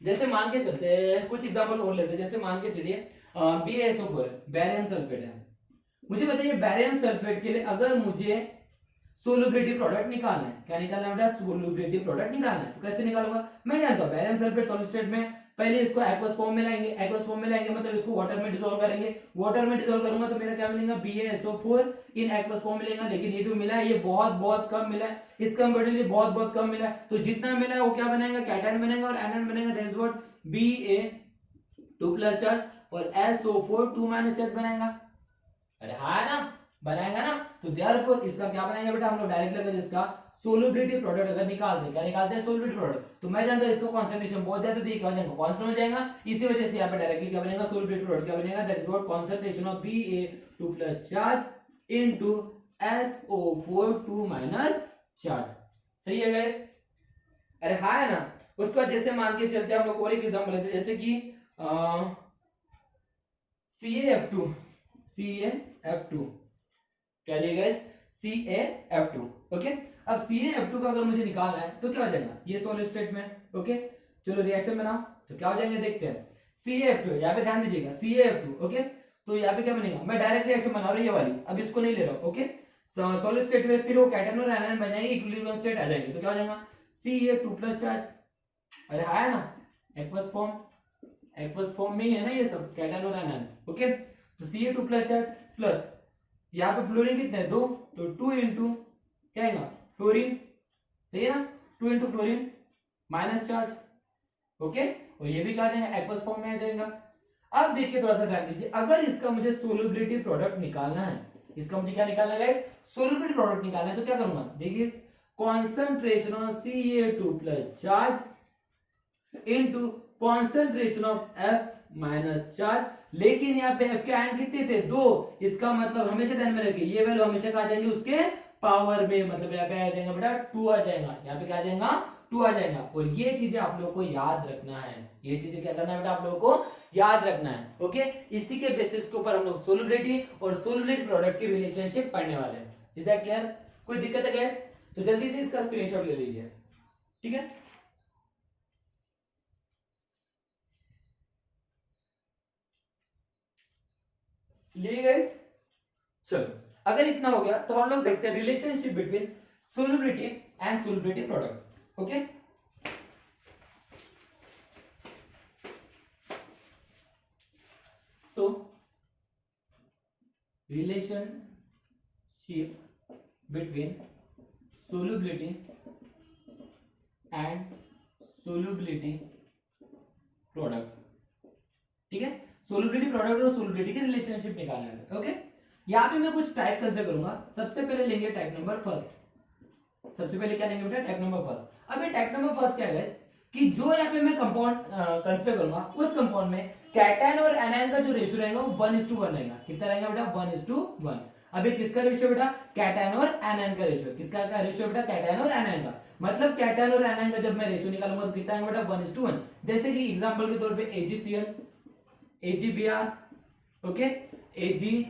जैसे मान के चलते हैं कुछ एग्जांपल और लेते हैं, जैसे मान के चलिए BaSO4 बैरियम सल्फेट है। मुझे बताइए बैरियम सल्फेट के लिए अगर मुझे सोलुबिलिटी प्रोडक्ट निकालना है, क्या निकालना है बेटा, सोलुबिलिटी प्रोडक्ट निकालना है, तो कैसे निकालूंगा, मैं जानता हूं बैरियम सल्फेट सॉलिड स्टेट में पहले इसको एक्वस फॉर्म में लाएंगे, एक्वस फॉर्म में लाएंगे मतलब इसको वाटर में डिसॉल्व करेंगे, वाटर में डिसॉल्व करूंगा तो मेरा क्या मिलेगा, BaSO4 इन एक्वस फॉर्म मिलेगा। लेकिन ये जो मिला है ये बहुत बहुत कम मिला है, इस कंपैरेटिवली बहुत बहुत कम मिला है, तो जितना मिला है वो क्या बनाएगा, कैटायन बनेगा और एनायन बनेगा, that is what Ba2 plus charge और SO4 2 माइनस चार्ज बनाएगा। अरे हाँ ना, बनाएगा ना, तो देयरफॉर इसका क्या बनाएगा बेटा, हम लोग डायरेक्ट अगर इसका सोलुबिलिटी प्रोडक्ट अगर निकालते हैं, क्या निकालते हैं, सोलुबिलिटी प्रोडक्ट, तो मैं जानता हूं इसको कंसंट्रेशन बहुत ज्यादा, तो ये क्या हो जाएगा, कांस्टेंट हो जाएगा। इसी वजह से यहां पे डायरेक्टली क्या बनेगा, सोलुबिलिटी प्रोडक्ट क्या बनेगा, that is what concentration of Ba2 plus charge into SO4 2 minus charge. सही है गाइस? अरे हाँ है ना। उसके बाद जैसे मान के चलते हैं हम लोग और एक एग्जांपल लेते हैं, जैसे कि CaF2 क्या लिया गाइस, CaF2। ओके, अब CaF2 का अगर मुझे निकालना है तो क्या हो जाएगा, ये सॉलिड स्टेट में। ओके, चलो रिएक्शन बनाओ तो क्या हो जाएंगे देखते हैं। CaF2 यहाँ पे ध्यान दीजिएगा, CaF2। ओके, तो यहाँ पे क्या बनेगा, मैं डायरेक्ट रिएक्शन बना रहा हूँ ये वाली, अब इसको नहीं ले रहा हूँ। ओके, सॉलिड स्टेट में फिर वो कैटायन और एनायन बन जाएंगे, इक्विलिब्रियम स्टेट आ जाएंगे, तो क्या हो जाएगा, Ca2 प्लस चार्ज। अरे हाँ है ना, एक्वस फॉर्म में ही है ना ये सब, कैटायन और एनायन। ओके, तो Ca2 प्लस चार्ज प्लस यहाँ पे फ्लोरीन कितने हैं, 2, तो 2 इंटू क्या आएगा, फ्लोरीन। सही है ना, 2 into fluorine minus charge. Okay, और ये भी क्या आ जाएगा, एक्वस फॉर्म में आ जाएगा। अब देखिए थोड़ा सा ध्यान दीजिए, अगर इसका मुझे सोलुबिलिटी प्रोडक्ट निकालना है, इसका मुझे क्या निकालना है, सोलुबिलिटी प्रोडक्ट निकालना है, तो क्या करूंगा, देखिए concentration of Ca2 plus charge into concentration of F minus charge. लेकिन यहाँ पे F के आयन कितने थे, 2, इसका मतलब हमेशा ध्यान में रखिए ये वैल्यू हमेशा आ जाएंगे उसके पावर में, मतलब यहाँ पे आ जाएगा बेटा 2 आ जाएगा, यहाँ पे क्या आ जाएगा, 2 आ जाएगा। और ये चीजें आप लोगों को याद रखना है, ये चीजें क्या करना है बेटा, आप लोगों को याद रखना है। ओके, इसी के बेसिस के ऊपर हम लोग सोलुबिलिटी और सोलुबिलिटी प्रोडक्ट की रिलेशनशिप पढ़ने वाले हैं। Is that clear? कोई दिक्कत है गाइस? तो जल्दी से इसका स्क्रीनशॉट ले लीजिए, ठीक है। लिए गाइस, चलो अगर इतना हो गया तो हम लोग देखते हैं relationship between solubility and solubility product. Okay, तो relationship between solubility and solubility product, ठीक है। solubility product और solubility की रिलेशनशिप निकालना है। ओके, यहाँ पे मैं कुछ टाइप कंसीडर करूंगा। सबसे पहले लेंगे टाइप नंबर फर्स्ट। सबसे पहले क्या लेंगे बेटा, टाइप नंबर फर्स्ट। अब ये टाइप नंबर फर्स्ट क्या है कि जो यहाँ पे मैं कंपाउंड कंसीडर करूंगा, उस कंपाउंड में कैटायन और एनायन का जो रेशियो रहेगा वो 1:1 रहेगा। कितना रहेगा बेटा, 1:1। अब ये किसका रेशियो बेटा, कैटायन और एनायन का रेशियो। किसका का रेशियो बेटा, कैटायन और एनायन का। मतलब कैटायन और एनायन का जब मैं रेशियो निकालूंगा तो कितना आएगा बेटा, 1:1। जैसे कि एग्जांपल के तौर पे AgCl, AgBr, ओके, AgI,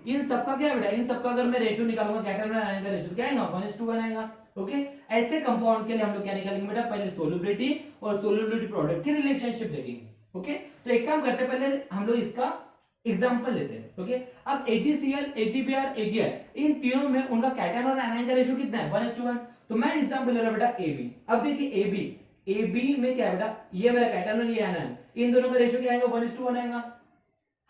इन सबका क्या है बेटा, इन सबका अगर मैं रेशियो निकालूंगा कैटायन और एनायन का रेशियो क्या आएगा, 1:1 आएगा। ओके, ऐसे कंपाउंड के लिए हम लोग क्या निकालेंगे बेटा, पहले सोलुबिलिटी और सोलुबिलिटी प्रोडक्ट की रिलेशनशिप देखेंगे। ओके, तो एक काम करते हैं, पहले हम लोग इसका एग्जांपल लेते हैं। ओके, अब AgCl, AgBr, AgI, इन तीनों में उनका कैटायन और एनायन का रेशियो कितना है, 1:1। तो मैं एग्जांपल ले रहा हूं बेटा ए बी। अब देखिए ए बी में क्या है बेटा, ये मेरा कैटन और ये एनायन, इन दोनों का रेशियो क्या आएगा 1:1 आएगा,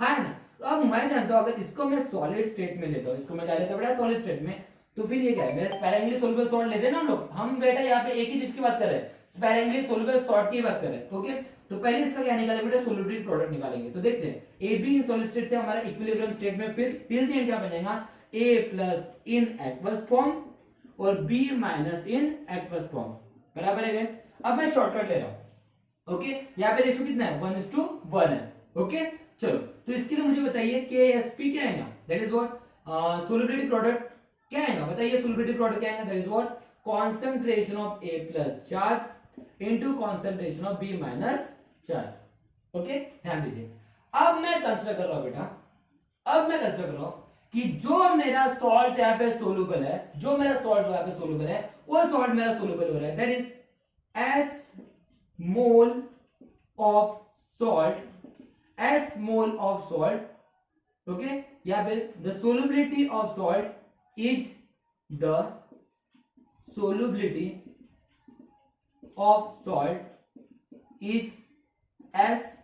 है ना। तो अब मैं जानता हूं अगर इसको मैं सॉलिड स्टेट में लेता हूं, इसको मैं क्या लेता हूं बेटा सॉलिड स्टेट में, तो फिर ये क्या है मेरा स्पैरेंगली सोल्यूबल सॉल्ट लेते हैं ना हम लोग। हम बेटा यहाँ पे एक ही चीज की बात कर रहे हैं, स्पैरेंगली सोल्यूबल सॉल्ट की बात कर रहे हैं। ओके, तो पहले इसका क्या निकालेंगे बेटा सोल्यूबिलिटी प्रोडक्ट निकालेंगे। तो देखते हैं A be in solid state से हमारा इक्विलिब्रियम स्टेट में फिर टिल द एंड क्या बनेगा, A plus in aqueous form और B minus in aqueous form, बराबर है गाइस। अब मैं शॉर्टकट ले रहा हूं। ओके, यहाँ पे रेशियो कितना है 1:1 है। ओके चलो, तो इसके लिए मुझे बताइए केएसपी क्या आएगा, that is what solubility product क्या आएगा, बताइए सोल्यूबिलिटी प्रोडक्ट क्या आएगा, that is what concentration of A plus charge into concentration of B minus charge. Okay, ध्यान दीजिए। अब मैं कंसीडर कर रहा हूं बेटा, अब मैं कंसीडर कर रहा हूं कि जो मेरा सॉल्ट यहाँ पे सोल्यूबल है, जो मेरा सॉल्ट यहाँ पे सोल्यूबल है, वो सॉल्ट मेरा सोल्यूबल हो रहा है, that is S mole of salt, S mole of salt. Okay, या फिर the solubility of salt is the solubility of salt is S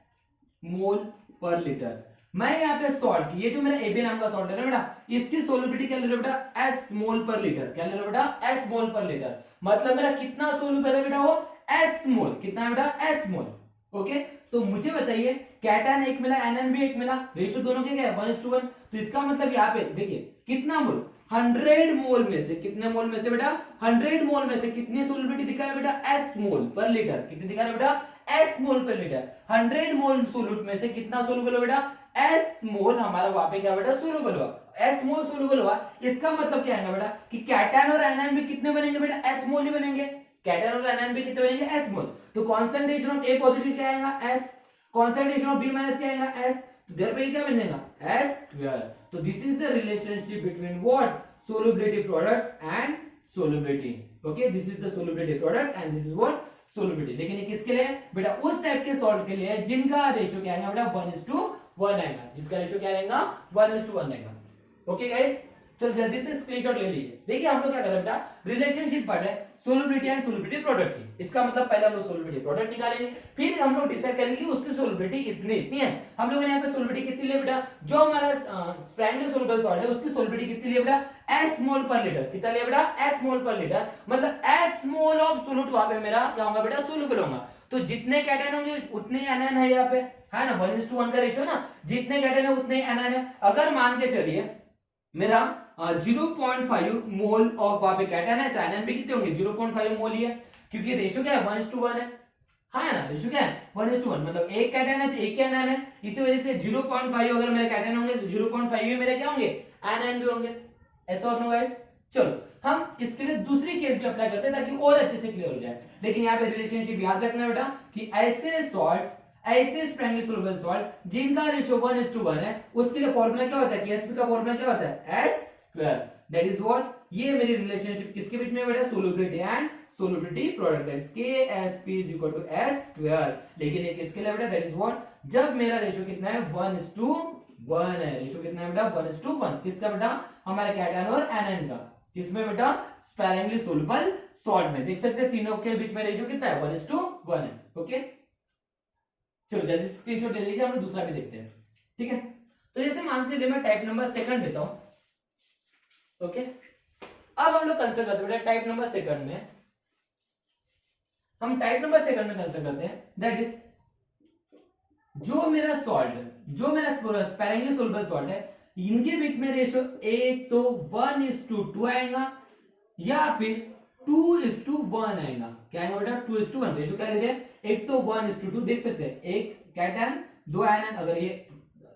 mole per litre. मैं यहाँ पे सॉल्ट, ये जो मेरा एबी नाम का सॉल्ट है ना बेटा, इसकी सोल्युबिलिटी क्या ले रहा हूं बेटा एस मोल पर लीटर, क्या ले रहा हूं बेटा एस मोल पर लीटर। मतलब मेरा कितना सोल्यूबल है बेटा वो एस मोल, कितना है बेटा एस मोल। ओके, तो मुझे बताइए कैटायन एक मिला, एनएन भी एक मिला, रेशियो दोनों के क्या है 1:1। तो इसका मतलब यहाँ पे देखिए कितना मोल, 100 मोल में से, कितने मोल में से बेटा 100 मोल में से कितनी सोल्युबिलिटी दिखा है बेटा एस मोल पर लीटर, कितनी दिखा है बेटा एस मोल पर लीटर। 100 मोल सोल्यूट में से कितना सोल्यूबल हो बेटा एस मोल, हमारा वहां पे क्या बेटा सोल्यूबल हुआ, एस मोल सोल्यूबल हुआ। इसका मतलब क्या है बेटा कि कैटायन और एनायन भी कितने बनेंगे बेटा एस मोल ही बनेंगे, कैटायन और एनायन भी कितने बनेंगे एस मोल। तो कंसंट्रेशन ऑफ ए पॉजिटिव क्या आएगा S, concentration of B minus क्या आएगा एस, तो देयर पे क्या बनेगा एस स्क्वायर। तो this is the relationship between what solubility product and solubility. Okay, this is the solubility product and this is what solubility. लेकिन ये किसके लिए बेटा उस टाइप के सॉल्ट के लिए जिनका रेशियो क्या आएगा बेटा 1:1 आएगा, जिसका रेशियो क्या आएगा 1:1 आएगा। ओके गाइस, चलो जल्दी से स्क्रीनशॉट ले लीजिए। देखिए हम लोग क्या कर रहे हैं बेटा रिलेशनशिप पढ़ रहे हैं सोल्युबिलिटी एंड सोल्युबिलिटी प्रोडक्ट की। इसका मतलब पहले हम लोग सोल्युबिलिटी प्रोडक्ट निकालेंगे, फिर हम लोग डिसाइड करेंगे कि उसकी सोल्युबिलिटी इतनी है। हम लोगों ने यहाँ पे सोल्युबिलिटी कितनी ली बेटा, जो हमारा स्प्रैंगली सोल्युबल सॉल्ट है उसकी सोल्युबिलिटी कितनी ली बेटा एस मोल पर लीटर, कितना लिया बेटा एस मोल पर लीटर। मतलब एस मोल ऑफ सोल्यूट वहां पे मेरा क्या होगा बेटा सोल्युबल होगा। तो जितने कैटायन होंगे उतने एनायन है यहाँ पे, है ना 1:1 का रेशियो ना, जितने कैटायन है उतने एनायन है। अगर मान के चलिए मेरा 0.5 मोल ऑफ वहां पे कैटायन है तो एनायन भी कितने होंगे 0.5 मोल ही है, क्योंकि रेशियो क्या है 1:1 है, हाँ ना रेशियो क्या है 1:1। मतलब एक कैटायन है तो एक ही एनायन है, इसी वजह से 0.5 अगर मेरे कैटायन होंगे तो 0.5 भी मेरे क्या होंगे एनायन भी होंगे। ऐसा और नो गाइस। चलो हम इसके लिए दूसरी केस भी अप्लाई करते हैं ताकि और अच्छे से क्लियर हो जाए। लेकिन यहाँ पे रिलेशनशिप याद रखना बेटा कि ऐसे सॉल्ट्स, ऐसे स्प्रैंगली सोल्युबल सॉल्ट जिनका रेशियो 1:1 है उसके लिए फॉर्मूला क्या होता है, केएसपी का फॉर्मूला क्या होता है S square. That is what, ये मेरी रिलेशनशिप किसके बीच में बेटा solubility and solubility product, that is KSP is equal to S square. लेकिन ये किसके लिए बेटा दैट इज व्हाट, जब मेरा रेशियो कितना है 1:1 है, रेशियो कितना है बेटा 1:1, किसका बेटा हमारे कैटायन और एनायन का, किसमें बेटा स्पैरेंगली सोल्युबल सॉल्ट में। देख सकते हैं तीनों के बीच में रेशियो कितना है 1:1 है। ओके, चलो जल्दी स्क्रीनशॉट ले लीजिए, हम लोग दूसरा भी देखते हैं। ठीक है, तो जैसे मान के चलिए मैं टाइप नंबर सेकंड देता हूं। ओके, अब हम लोग कंसिडर करते हैं टाइप नंबर सेकंड में, हम टाइप नंबर सेकंड में कंसिडर करते हैं दैट इज जो मेरा सॉल्ट है, जो मेरा स्पैरेंगली सोल्युबल सॉल्ट है, इनके बीच में रेशियो एक तो 1:2 आएगा या फिर 2:1 आएगा। क्या आएगा बेटा 2:1, रेशियो क्या ले रहे हैं एक तो 1:2, देख सकते हैं एक कैटायन दो एनायन। अगर ये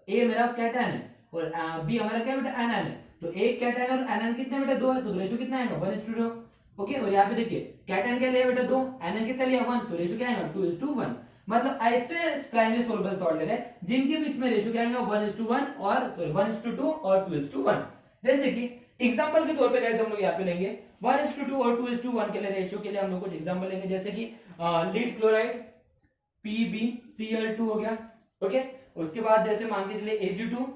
ए मेरा कैटायन है और बी हमारा क्या बेटा एनायन है, तो एक कैटायन और एनायन कितने बेटा दो है, तो रेशियो कितना आएगा 1:2। ओके, और यहाँ पे देखिए कैटायन क्या लिया बेटा 2, एनायन कितना लिया 1, तो रेशियो क्या आएगा 2:1। मतलब ऐसे स्पैरेंगली सोल्युबल सॉल्ट ले रहे हैं जिनके बीच में रेशियो क्या आएगा 1:1 और सॉरी 1:2 और 2:1। जैसे कि एग्जांपल के तौर पे गाइस हम लोग यहाँ पे लेंगे 1:2 और 2:1 के लिए रेशियो के लिए हम लोग कुछ एग्जांपल लेंगे, जैसे कि लीड क्लोराइड PbCl2 हो गया। ओके, उसके बाद जैसे मान के चलिए Ag2,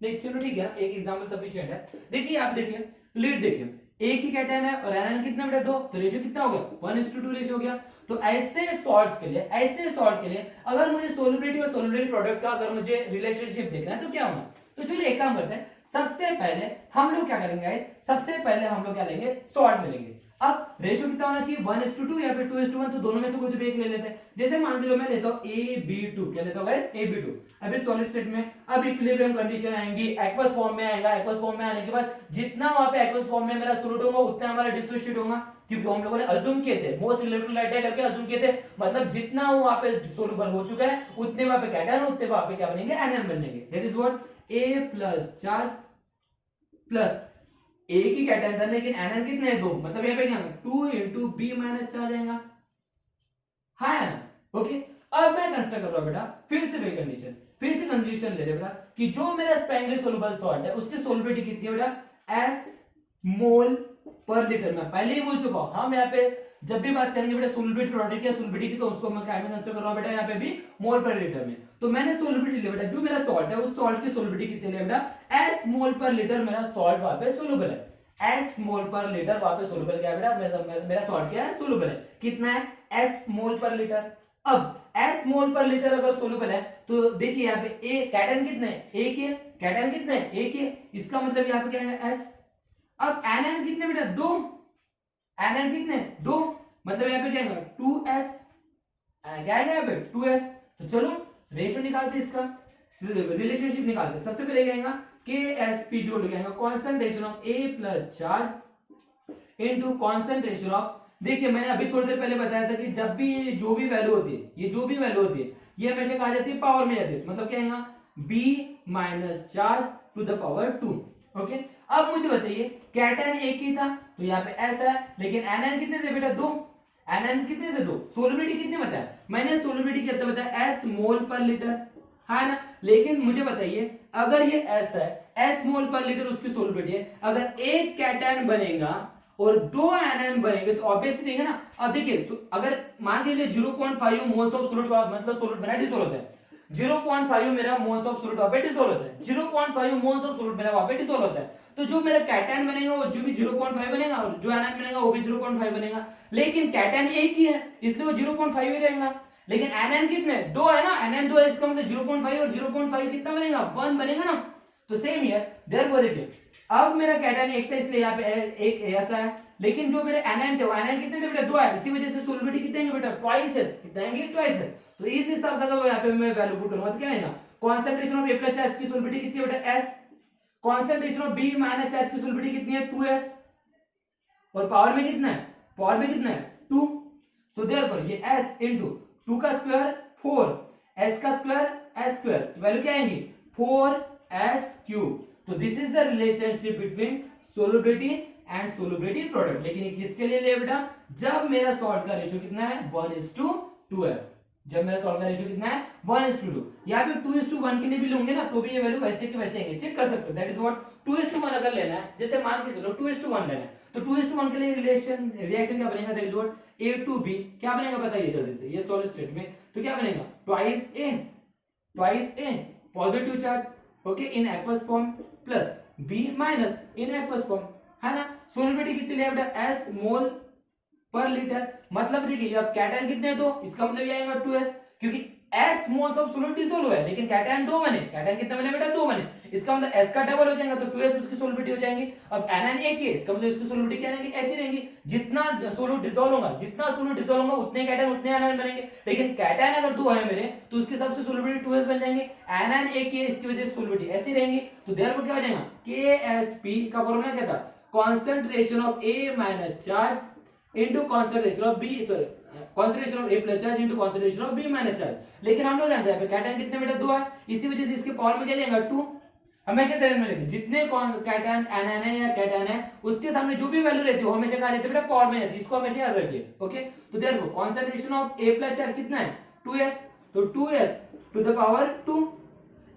नहीं चलो ठीक है ना, एक एग्जांपल सफिशिएंट है। देखिए आप देखिए लीड, देखिए एक ही कैटन है और एनायन कितना बेटा 2, तो रेशियो कितना हो गया 1:2 रेशियो हो गया। तो ऐसे सॉल्ट्स के लिए, ऐसे सॉल्ट के लिए अगर मुझे सोलबिलिटी और सोलबिलिटी प्रोडक्ट का अगर मुझे रिलेशनशिप देखना है तो क्या होगा, तो चलिए एक काम करते हैं, सबसे पहले हम लोग क्या करेंगे गाइस, सबसे पहले हम लोग क्या लेंगे, सॉल्ट में लेंगे। अब रेशियो कितना होना चाहिए 1:2 या फिर 2:1, तो दोनों में से कोई भी एक ले लेते हैं। जैसे मान लो मैं लेता हूं AB2, क्या लेता हूं गाइस AB2। अभी सॉलिड स्टेट में अब इक्विलिब्रियम कंडीशन आएंगी, एक्वस फॉर्म में आएगा, एक्वस फॉर्म में आने के बाद जितना वहां पे एक्वस फॉर्म में मेरा सॉल्यूट होगा उतना हमारा डिसोसिएट होगा, क्योंकि हम लोगों ने अज्यूम किए थे, मोस्ट इलेक्ट्रोलाइट है करके अज्यूम किए थे, मतलब जितना वहां पे सोल्यूबल हो चुका है उतने वहां पे कैटायन, उतने वहां पे क्या बनेंगे एनायन बनेंगे। That is what A+ charge plus एक ही कैटायन था लेकिन एनायन कितने हैं 2, मतलब यहाँ पे क्या 2 × B- चार्ज आएगा, हाँ है ना। ओके, अब मैं कंसिडर कर रहा हूं बेटा फिर से वही कंडीशन, फिर से कंडीशन ले रहे बेटा कि जो मेरा स्पैंगली सोलुबल सॉल्ट है उसकी सोलबिलिटी कितनी है बेटा S मोल पर लीटर। मैं पहले ही बोल चुका हूं, हम यहाँ पे जब भी बात करेंगे बेटा सोलबिलिटी प्रोडक्ट या सोलबिलिटी की, तो उसको मैं क्या में कंसिडर कर रहा हूं बेटा यहाँ पे भी मोल पर लीटर में। तो मैंने सोलबिलिटी लिया बेटा, जो मेरा सॉल्ट है उस सॉल्ट की सोलबिलिटी कितनी है बेटा S मोल पर लीटर मेरा सॉल्ट वहां पे सोलुबल है, S मोल पर लीटर वहां पे सोलुबल क्या है बेटा, मेरा सॉल्ट क्या है सोलुबल है, कितना है S मोल पर लीटर। अब S मोल पर लीटर अगर सोलुबल है तो देखिए यहाँ पे ए कैटन कितने हैं, एक है, कैटन कितने हैं एक है, इसका मतलब यहाँ पे क्या है S। अब एनायन कितने बेटा 2, एनायन कितने 2, मतलब यहाँ पे क्या है 2S, क्या है यहाँ पे 2S। तो चलो रेशियो निकालते इसका, रिलेशनशिप निकालते। सबसे पहले क्या आएगा KSP जोड़ के आएगा concentration of A+ charge into concentration of, देखिए मैंने अभी थोड़ी देर पहले बताया था कि जब भी ये जो भी वैल्यू होती है, ये जो भी वैल्यू होती है ये हमेशा कहा जाती है पावर में जाती है, मतलब क्या आएगा B- charge to the power 2। Okay, अब मुझे बताइए कैटन एक ही था तो यहाँ पे S है, लेकिन एनायन कितने थे बेटा 2, एनायन कितने थे 2, सोलबिलिटी कितने बताया मैंने, सोलबिलिटी कितना बताया S मोल पर लीटर, है ना। लेकिन मुझे बताइए अगर ये S है, S मोल पर लीटर उसकी सोलबिलिटी है, अगर एक कैटन बनेगा और 2 एनायन बनेंगे तो ऑब्वियसली देंगे ना। अब देखिए अगर मान के लिए 0.5 मोल्स ऑफ सॉल्यूट मतलब सॉल्यूट बना डिसॉल्व होता है, 0.5 मेरा मोल्स ऑफ सॉल्यूट वहां पे डिसॉल्व होता है, 0.5 मोल्स ऑफ सॉल्यूट मेरा वहां पे डिसॉल्व होता है, तो जो मेरा कैटन बनेगा वो जो भी 0.5 बनेगा और जो एनायन बनेगा वो भी 0.5 बनेगा। लेकिन कैटन एक ही है इसलिए वो 0.5 ही रहेगा, लेकिन एनायन कितने 2 है ना, एनायन 2 है, इसका मतलब 0.5 और 0.5 कितना बनेगा 1 बनेगा ना। तो सेम हियर देयरफॉर देखिए अब मेरा कैटन एक था इसलिए यहाँ पे एक ऐसा है, लेकिन जो मेरे एनायन थे वो एनायन कितने थे बेटा 2 है, इसी वजह से सोलबिलिटी कितने है बेटा ट्वाइस है, कितना है ट्वाइस है। तो इस हिसाब से अगर यहाँ पे मैं वैल्यू पुट करूंगा तो क्या आएगा कॉन्सेंट्रेशन ऑफ A+ चार्ज की सोलबिलिटी कितनी है बेटा S, concentration of B- charge की सोलबिलिटी कितनी है 2S, और पावर में कितना है, पावर में कितना है 2। सो देयरफॉर ये S इनटू 2 का स्क्वायर 4, S का स्क्वायर S स्क्वायर, तो वैल्यू क्या आएगी 4S3। तो this is the relationship between solubility and solubility product. लेकिन ये किसके लिए ले बेटा, जब मेरा सॉल्ट का रेशियो कितना है 1:2 है, जब मेरा सॉल्ट का रेशियो कितना है 1:2, यहाँ पे 2:1 के लिए भी लूंगे ना तो भी ये वैल्यू वैसे के वैसे आएंगे, चेक कर सकते हो। दैट इज व्हाट 2:1 अगर लेना है, जैसे मान के चलो 2:1 लेना है तो 2:1 के लिए रिएक्शन क्या बनेगा, that is what A to B क्या बनेगा बताइए जल्दी से, ये सॉलिड स्टेट में तो क्या बनेगा twice A positive charge okay in aqueous form plus B minus in aqueous form, है ना। सोलबिलिटी कितनी लिया बेटा S मोल पर लीटर, मतलब देखिए अब कैटन कितने दो, इसका मतलब ये आएगा 2S, क्योंकि S moles of solute dissolve है लेकिन कैटन 2 बने, कैटन कितने बने बेटा 2 बने, इसका मतलब S का डबल हो जाएगा तो 2S उसकी सोलबिलिटी हो जाएंगी। अब एनायन एक ही है इसका मतलब इसकी सोलबिलिटी क्या रहेगी ऐसी रहेगी, जितना सॉल्यूट डिसॉल्व होगा, जितना सॉल्यूट डिसॉल्व होगा उतने कैटन उतने एनायन बनेंगे। लेकिन कैटन अगर 2 है मेरे तो उसके सबसे सोलबिलिटी 2S बन जाएंगे, एनायन एक ही है इसकी वजह से सोलबिलिटी ऐसी रहेंगी। तो देयरफॉर क्या हो जाएगा KSP का फॉर्मूला क्या था, concentration of A- charge into concentration of B, sorry concentration of A+ charge into concentration of B- charge. लेकिन हम लोग जानते हैं कैटन कितने बेटा 2 है, इसी वजह से इसके पावर में क्या जाएगा 2, हमेशा ध्यान में रखिए जितने कैटन एनायन है या कैटन है उसके सामने जो भी वैल्यू रहती है वो हमेशा कहां रहती है बेटा पावर में रहती है, इसको हमेशा याद रखिए। ओके, तो देखो concentration of A+ चार्ज कितना है 2S, तो 2S to the power 2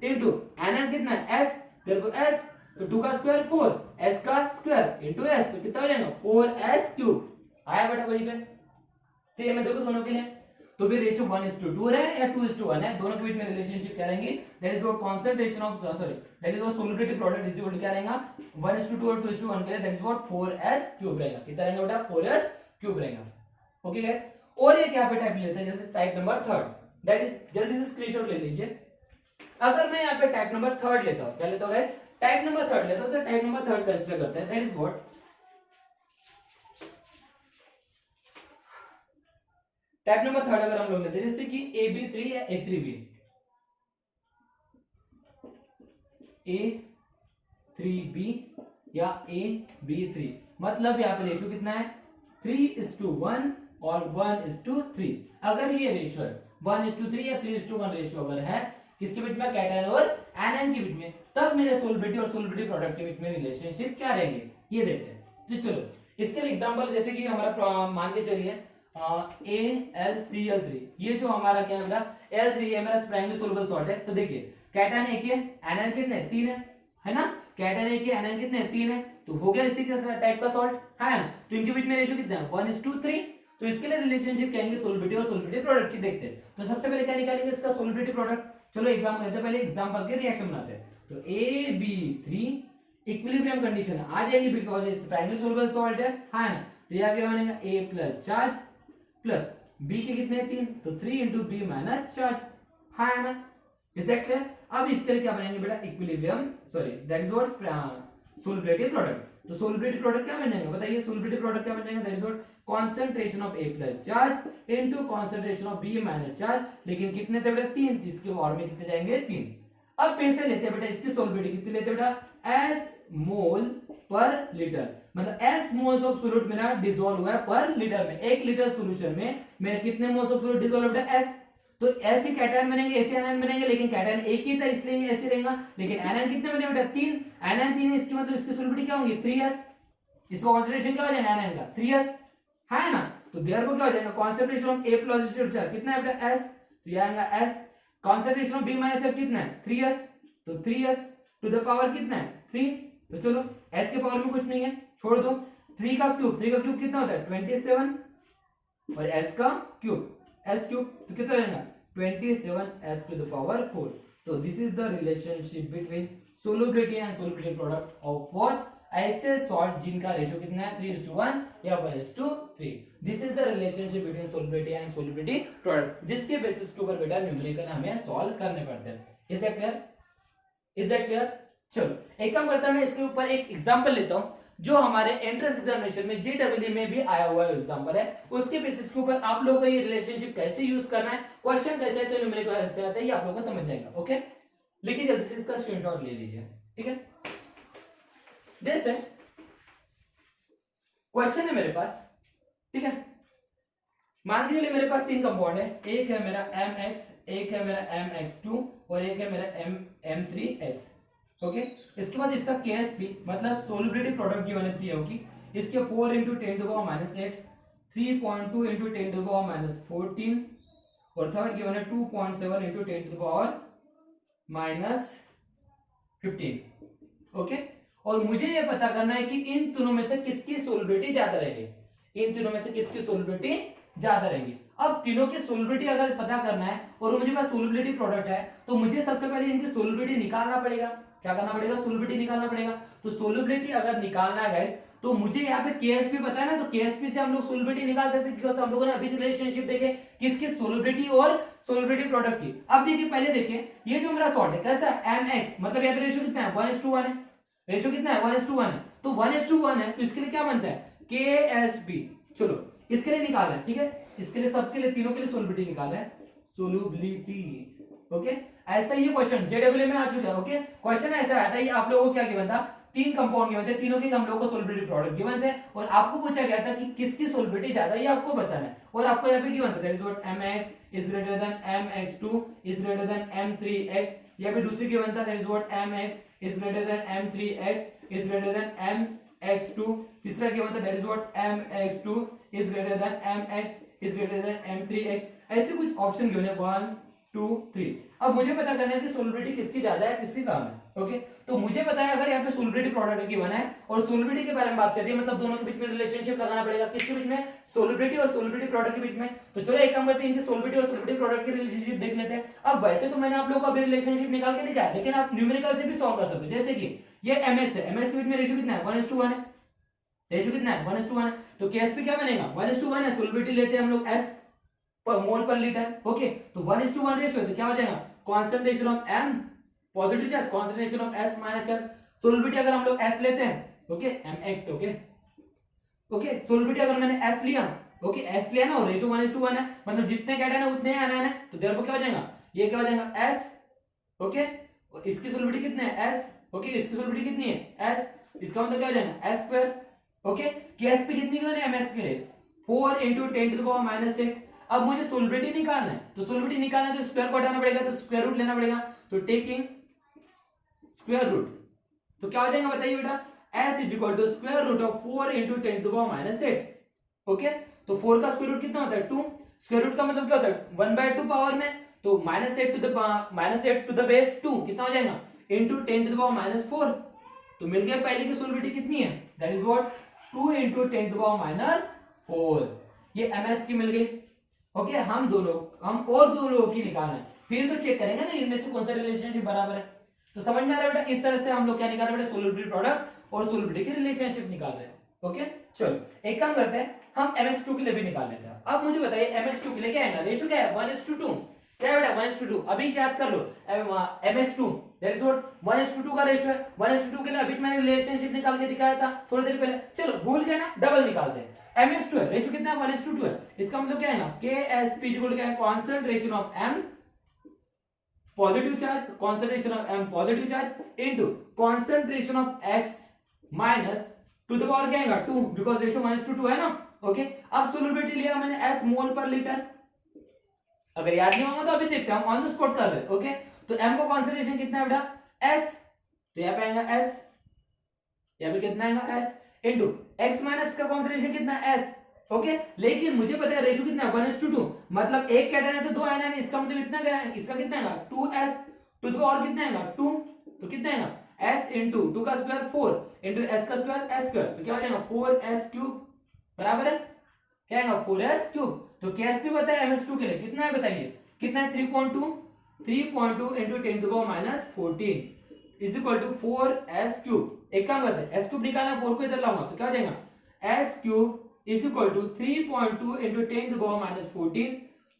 into anion कितना है S, देखो S तो 2 का स्क्वायर 4, S का स्क्वायर into S तो कितना हो जाएगा 4S3 आया बेटा वही पे सेम है देखो दोनों के लिए। तो फिर रेशियो 1:2 है या 2:1 है, दोनों के बीच में रिलेशनशिप क्या रहेंगी, that is what concentration of sorry that is what solubility product is equal to क्या रहेगा 1:2 और 2:1 के लिए दैट इज व्हाट 4s³ रहेगा। कितना रहेगा बेटा 4s³ रहेगा। ओके गाइस, और एक यहाँ पे टाइप लेते हैं जैसे टाइप नंबर 3, दैट इज जल्दी से स्क्रीनशॉट ले लीजिए। अगर मैं यहाँ पे टाइप नंबर 3 लेता हूँ, क्या लेता हूँ गाइस, टाइप नंबर 3 लेता हूँ, तो टाइप नंबर 3 कंसीडर करते हैं, that is what type number 3 अगर हम लोग लेते हैं जैसे कि AB3 या A3B, A3B या AB3, मतलब यहाँ पे रेशियो कितना है 3:1 और 1:3। अगर ये रेशियो 1:3 या 3:1 रेशियो अगर है किसके बीच में, कैटायन और एनायन के बीच में, तब मेरे सोल्युबिलिटी और सोल्युबिलिटी प्रोडक्ट के बीच में रिलेशनशिप क्या रहेंगे ये देखते हैं। तो चलो इसके लिए एग्जांपल जैसे कि हमारा मान के चलिए AlCl3, ये जो हमारा क्या है बेटा L3 है मेरा प्राइमरी सोल्युबल सॉल्ट है। तो देखिए कैटायन एक है, एनायन कितने 3 है ना, कैटायन एक है, एनायन कितने 3 है, तो हो गया इसी के टाइप का सॉल्ट है ना। तो इनके बीच में रेशियो कितना है 1:3। तो इसके लिए रिलेशनशिप कहेंगे सोल्युबिलिटी और सोल्युबिलिटी प्रोडक्ट की देखते हैं। तो सबसे पहले क्या निकालेंगे इसका सोल्युबिलिटी प्रोडक्ट, चलो एग्जांपल पहले एग्जांपल के रिएक्शन बनाते हैं। तो AB3 इक्विलिब्रियम कंडीशन आ जाएगी बिकॉज इस प्राइमरी सोल्युबल सॉल्ट है ना। तो यहां क्या बनेगा A+ चार्ज प्लस B के कितने 3, तो 3 × B - चार्ज है ना। Is that clear? अब इसके लिए क्या बनेंगे बेटा equilibrium sorry that is what solubility product. तो सोल्युबिलिटी प्रोडक्ट क्या बनेगा बताइए, सोल्युबिलिटी प्रोडक्ट क्या बनेगा, that is what concentration of A+ charge into concentration of B- charge, लेकिन कितने थे बेटा 3, इसके और में कितने जाएंगे 3। अब फिर से लेते हैं बेटा इसकी सोल्युबिलिटी कितनी लेते हैं बेटा S मोल पर लीटर, मतलब S मोल्स ऑफ सोल्यूट मेरा डिसॉल्व हुआ है पर लीटर में। 1 लीटर सॉल्यूशन में मेरे कितने मोल्स ऑफ सोल्यूट डिसॉल्व बेटा S, तो ऐसे कैटायन बनेंगे ऐसे एनायन बनेंगे, लेकिन कैटायन एक ही था इसलिए ऐसे रहेगा, लेकिन एनायन कितने बने बेटा 3, एनायन 3 है, इसकी मतलब इसकी सोल्युबिलिटी क्या होगी 3s, इसका कॉन्सेंट्रेशन क्या हो जाएगा एनायन का 3s है ना। तो देयरफॉर क्या हो जाएगा कॉन्सेंट्रेशन ऑफ A+ चार्ज कितना है बेटा S, तो ये आएगा S, concentration of B- charge कितना है 3s, तो 3s टू द पावर कितना है 3। तो चलो S के पावर में कुछ नहीं है छोड़ दो, 3 का क्यूब कितना होता है 27 और S का क्यूब S³ तो कितना रहेगा 27s टू द पावर 4। तो this is the relationship between solubility and solubility product of what ऐसे सॉल्ट जिनका रेशियो कितना है 3:1 या 1:3। This is the relationship between solubility and solubility product, जिसके बेसिस के ऊपर बेटा न्यूमेरिकल हमें सॉल्व करने पड़ते हैं। Is that clear, is that clear? चलो एक काम करता हूं, मैं इसके ऊपर एक एग्जांपल लेता हूं जो हमारे एंट्रेंस एग्जामिनेशन में JEE में भी आया हुआ एग्जांपल है, उसके बेसिस के ऊपर आप लोगों को ये रिलेशनशिप कैसे यूज करना है, क्वेश्चन कैसे आते हैं, न्यूमेरिकल कैसे आता है, ये आप लोगों को समझ जाएगा। ओके लिखिए जल्दी से इसका स्क्रीनशॉट ले लीजिए, ठीक है। जैसे क्वेश्चन है मेरे पास, ठीक है, मान के चलिए मेरे पास 3 कंपाउंड है, एक है मेरा MX, एक है मेरा MX2 और एक है मेरा M3X। ओके इसके बाद इसका KSP मतलब सोल्युबिलिटी प्रोडक्ट की बनती है होगी, इसके 4 × 10⁻⁸, 3.2 × 10⁻14 और थर्ड गिवन है 2.7 × 10⁻15। ओके और मुझे ये पता करना है कि इन तीनों में से किसकी सोल्युबिलिटी ज्यादा रहेगी, इन तीनों में से किसकी सोल्युबिलिटी ज्यादा रहेगी। अब तीनों की सोल्युबिलिटी अगर पता करना है और मुझे पास सोल्युबिलिटी प्रोडक्ट है, तो मुझे सबसे पहले इनकी सोल्युबिलिटी निकालना पड़ेगा। क्या करना पड़ेगा, सोल्युबिलिटी निकालना पड़ेगा। तो सोल्युबिलिटी अगर निकालना है गाइस, तो मुझे यहाँ पे KSP पता है ना, तो KSP से हम लोग सोल्युबिलिटी निकाल सकते हैं, क्योंकि हम लोगों ने अभी रिलेशनशिप देखे किसकी सोल्युबिलिटी और सोल्युबिलिटी प्रोडक्ट की। अब देखिए पहले देखिए ये जो मेरा सॉल्ट है कैसा है MX, मतलब यहाँ पे रेशियो कितना है 1:1 है, रेशियो कितना है 1:1 है, तो 1:1 है, तो इसके लिए क्या बनता है KSP। चलो इसके लिए निकालना है, ठीक है, इसके लिए सबके लिए तीनों के लिए सोल्युबिलिटी निकालना है, सोल्युबिलिटी। ओके ऐसा ये क्वेश्चन JEE में आ चुका है। ओके क्वेश्चन ऐसा आता है, ये आप लोगों को क्या गिवन था, 3 कंपाउंड गिवन थे, तीनों के हम लोगों को सोल्युबिलिटी प्रोडक्ट गिवन थे और आपको पूछा गया था कि किसकी सोल्युबिलिटी ज्यादा है ये आपको बताना है, और आपको यहाँ पे गिवन था that is what MX is greater than MX2 is greater than M3X, यहाँ पे दूसरी गिवन था that is what MX is greater than M3X is greater than MX2, तीसरा गिवन था that is what MX2 is greater than MX is greater than M3X। ऐसे कुछ option given है 1 2 3। अब मुझे पता करना है कि सोलबिलिटी किसकी ज्यादा है किसकी कम है। ओके, तो मुझे पता है अगर यहाँ पे सोलबिलिटी प्रोडक्ट गिवन है और सोलबिलिटी के बारे में बात कर रही है, मतलब दोनों के बीच में रिलेशनशिप लगाना पड़ेगा। किसके बीच में? सोलबिलिटी और सोलबिलिटी प्रोडक्ट के बीच में। तो चलो एक काम करते हैं, इनकी सोलबिलिटी और सोलबिलिटी प्रोडक्ट की रिलेशनशिप देख लेते हैं। अब वैसे तो मैंने आप लोगों को अभी रिलेशनशिप निकाल के दिखाया, लेकिन आप न्यूमेरिकल से भी सॉल्व कर सकते हो। जैसे कि ये एमएस है, एमएस के बीच में रेशियो कितना है? 1:1 है। रेशियो कितना है? 1:1 है। तो केएसपी क्या बनेगा? 1:1 है। सोलबिलिटी लेते हैं हम लोग एस पर मोल पर लीटर। ओके, तो 1:1 रेशियो, तो क्या हो जाएगा? Concentration of M positive charge, concentration of S minus charge. Solubility अगर हम लोग एस लेते हैं, okay, MX, okay okay, solubility अगर मैंने एस लिया, ओके, एस लिया ना, और रेशियो 1:1 है, मतलब जितने कैटायन है उतने आयन है, तो देयरफॉर क्या हो जाएगा? ये क्या हो जाएगा? एस, ओके, और इसकी सोलबिलिटी कितनी है? एस, ओके, इसकी सोलबिलिटी कितनी है? एस, इसका मतलब क्या हो जाएगा? S square. ओके, केएसपी कितनी के लिए? एमएस के लिए 4 × 10⁻⁻⁸। अब मुझे सोलबिलिटी निकालना है, तो सोलबिलिटी निकालना है तो स्क्वायर को हटाना पड़ेगा, तो स्क्वायर रूट लेना पड़ेगा। तो टेकिंग स्क्वायर रूट, तो क्या हो जाएगा बताइए बेटा? s is equal to square root of 4 × 10⁻⁸। Okay, तो 4 का स्क्वायर रूट कितना होता है? 2। स्क्वायर रूट का मतलब क्या होता है? 1/2 पावर में, तो -8 टू द बेस 2 कितना हो जाएगा? इंटू 10⁻⁴। तो मिल गया पहले की सोलबिलिटी कितनी है? That is what? 2 × 10⁻⁴। ये ms की मिल गई। ओके, हम और दो लोगों की निकालना है, फिर तो चेक करेंगे ना इनमें से कौन सा रिलेशनशिप बराबर है। तो समझ में आ रहा है बेटा? इस तरह से हम लोग क्या निकाल रहे हैं? सोलबिलिटी प्रोडक्ट और सोलबिलिटी की रिलेशनशिप निकाल रहे हैं। ओके, चलो एक काम करते हैं, हम mx2 के लिए भी निकाल लेते हैं। अब मुझे बताइए mx2 के लिए क्या है ना? रेशियो क्या है? 1:2। क्या है बेटा? 1:2। अभी याद कर लो, mx2 दैट इज व्हाट? 1:2 का रेशियो है। 1:2 के लिए अभी मैंने रिलेशनशिप निकाल के दिखाया था थोड़ी देर पहले। चलो भूल गए ना, डबल निकालते हैं। mx2 है, रेशियो कितना है? 1:2 है। इसका मतलब क्या है ना? ksp इक्वल क्या है? Concentration of m positive charge, concentration of m positive charge into concentration of x minus two the power क्या आएगा? 2, बिकॉज रेशियो 1:2 है ना। ओके, अब सोलबिलिटी लिया मैंने s मोल पर लीटर। अगर याद नहीं होगा तो अभी देखते हैं, हम ऑन द स्पॉट कर रहे हैं। ओके, तो m का कॉन्सेंट्रेशन कितना है बेटा? s, तो यहाँ पे आएगा s, यहाँ पे कितना आएगा? s इनटू x माइनस का कॉन्सेंट्रेशन कितना है? s। ओके, लेकिन मुझे पता है रेशियो कितना है? 1:2, मतलब एक कैटायन है तो दो आयन है, इसका मतलब इतना क्या है? इसका कितना आएगा? 2s टू द पावर कितना आएगा? 2, तो कितना आएगा? s इनटू 2 का स्क्वायर 4 इनटू s का स्क्वायर s स्क्वायर, तो क्या हो जाएगा? 4s³ बराबर है क्या आएगा? 4s³। तो केएसपी बताया ms2 के लिए कितना है बताइए? कितना है? 3.2 into 10⁻⁴ is equal to 4s³। एक काम करते हैं, s³ निकालना, 4 को इधर लाऊंगा तो क्या हो जाएगा? s³ is equal to 3.2 into 10⁻⁴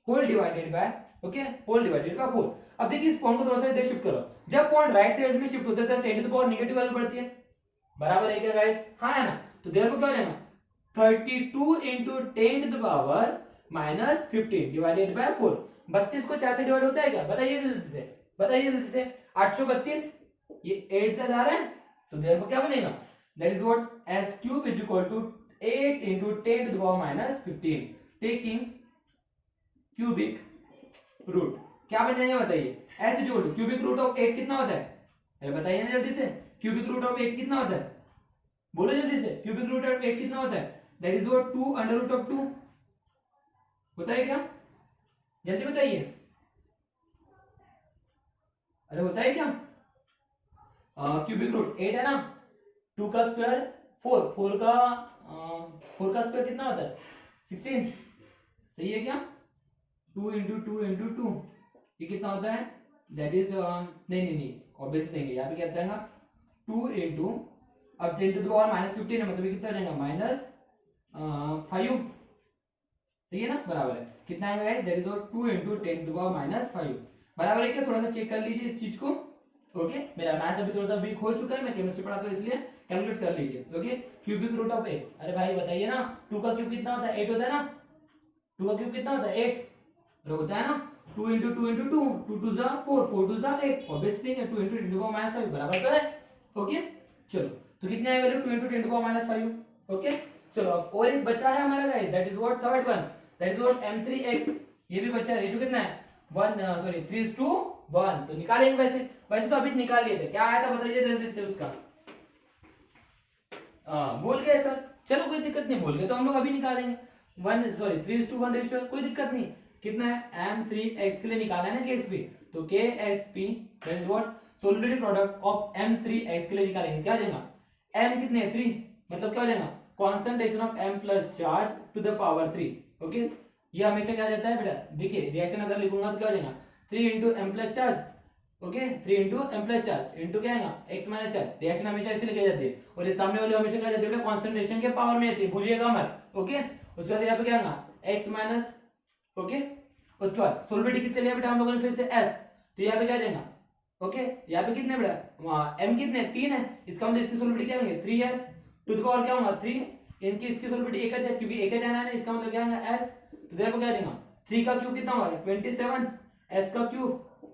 whole divided by, okay, whole divided by 4। अब देखिए इस पॉइंट को थोड़ा सा इधर शिफ्ट करो। जब पॉइंट राइट साइड में शिफ्ट होता है तो 10⁻⁻ नेगेटिव वैल्यू बढ़ती है, बराबर है क्या गाइस? हाँ है ना। तो देयरफॉर क्या हो जाएगा? 32 इनटू 10⁻⁻15 डिवाइडेड बाय 4। 32 को 4 से डिवाइड होता है क्या? बताइए जल्दी से, बताइए जल्दी से। 832, ये 8 से जा रहा है, तो देयरफॉर क्या बनेगा? That is what? s³ is equal to 8 into 10⁻⁻15 taking cubic root. क्या बन जाएगा बताइए? s is equal to cubic root of 8 कितना होता है? अरे बताइए ना जल्दी से, क्यूबिक रूट ऑफ 8 कितना होता है? बोलो जल्दी से, क्यूबिक रूट ऑफ 8 कितना होता है? That is what? 2 under root of 2 होता है क्या? जल्दी बताइए। अरे होता है क्या? क्यूबिक रूट 8 है ना, 2 का स्क्वायर 4 का स्क्वायर कितना होता है? 16, सही है क्या? 2 इंटू 2 इंटू 2 ये कितना होता है? दैट इज नहीं ऑब्वियस नहीं, यहाँ पे क्या जाएगा? 2 इंटू, अब 10 टू द पावर -15 है, मतलब ये कितना हो जाएगा? -5, सही है ना, बराबर है। कितना आएगा guys? That is 2 into 10 to the power -5 बराबर है क्या? थोड़ा सा चेक कर लीजिए इस चीज को। ओके, मेरा मैथ्स अभी थोड़ा सा वीक हो चुका है, मैं केमिस्ट्री पढ़ा तो इसलिए कैलकुलेट कर लीजिए। ओके, क्यूबिक रूट ऑफ 8, अरे भाई बताइए ना, 2 का क्यूब कितना होता है? 8 होता है ना। 2 का क्यूब कितना होता है? 8 होता है ना। 2 इंटू 2 इंटू 2, 2 2 जा 4, 4 2 जा 8, ऑब्वियस थिंग है 2 इंटू 10 टू द पावर -5 बराबर तो है। ओके, चलो तो कितने है value? 2 into 10 to the power -5। Okay, चलो अब और एक बचा है हमारा guys, that is what? Third one, that is what? m3x। ये भी बचा है। रेशियो कितना है? 3:1, तो निकालेंगे। वैसे तो अभी निकाल लिए थे। क्या आया था बताइए जल्दी से उसका? भूल गए सर? चलो कोई दिक्कत नहीं, भूल गए तो हम लोग अभी निकालेंगे। 3:1 रेशियो, कोई दिक्कत नहीं। कितना है M3X के लिए निकालना है ना KSP, तो KSP that is what solubility product of M3X के लिए निकालेंगे, क्या हो जाएगा M कितने 3, मतलब क्या हो जाएगा concentration of M plus charge to the power 3। Okay, ये हमेशा क्या जाता है बेटा, देखिए रिएक्शन अगर लिखूंगा तो क्या हो जाएगा 3 into M plus charge, okay 3 into M plus charge into क्या आएगा x माइनस चार्ज। रिएक्शन हमेशा ऐसे लिखी जाती है और ये सामने वाली हमेशा क्या जाती है बेटा कॉन्सेंट्रेशन के पावर में आती है, भूलिएगा मत। ओके, उसके बाद यहाँ पे क्या आएगा x माइनस, ओके उसके बाद सोलिबिलिटी कितने लिया बेटा हम लोगों ने फिर से s, तो यहाँ पे क्या जाएगा ओके यहाँ पे कितने बेटा m कितने 3 है, इसका मतलब इसकी सोलिबिलिटी क्या होंगे 3s टू द पावर क्या होगा 3, इनकी इसकी सोलिबिलिटी एक है क्योंकि एक जाना है ना, इसका मतलब क्या होगा s, तो देखो क्या जाएगा 3 का क्यूब कितना होगा 27, s का क्यूब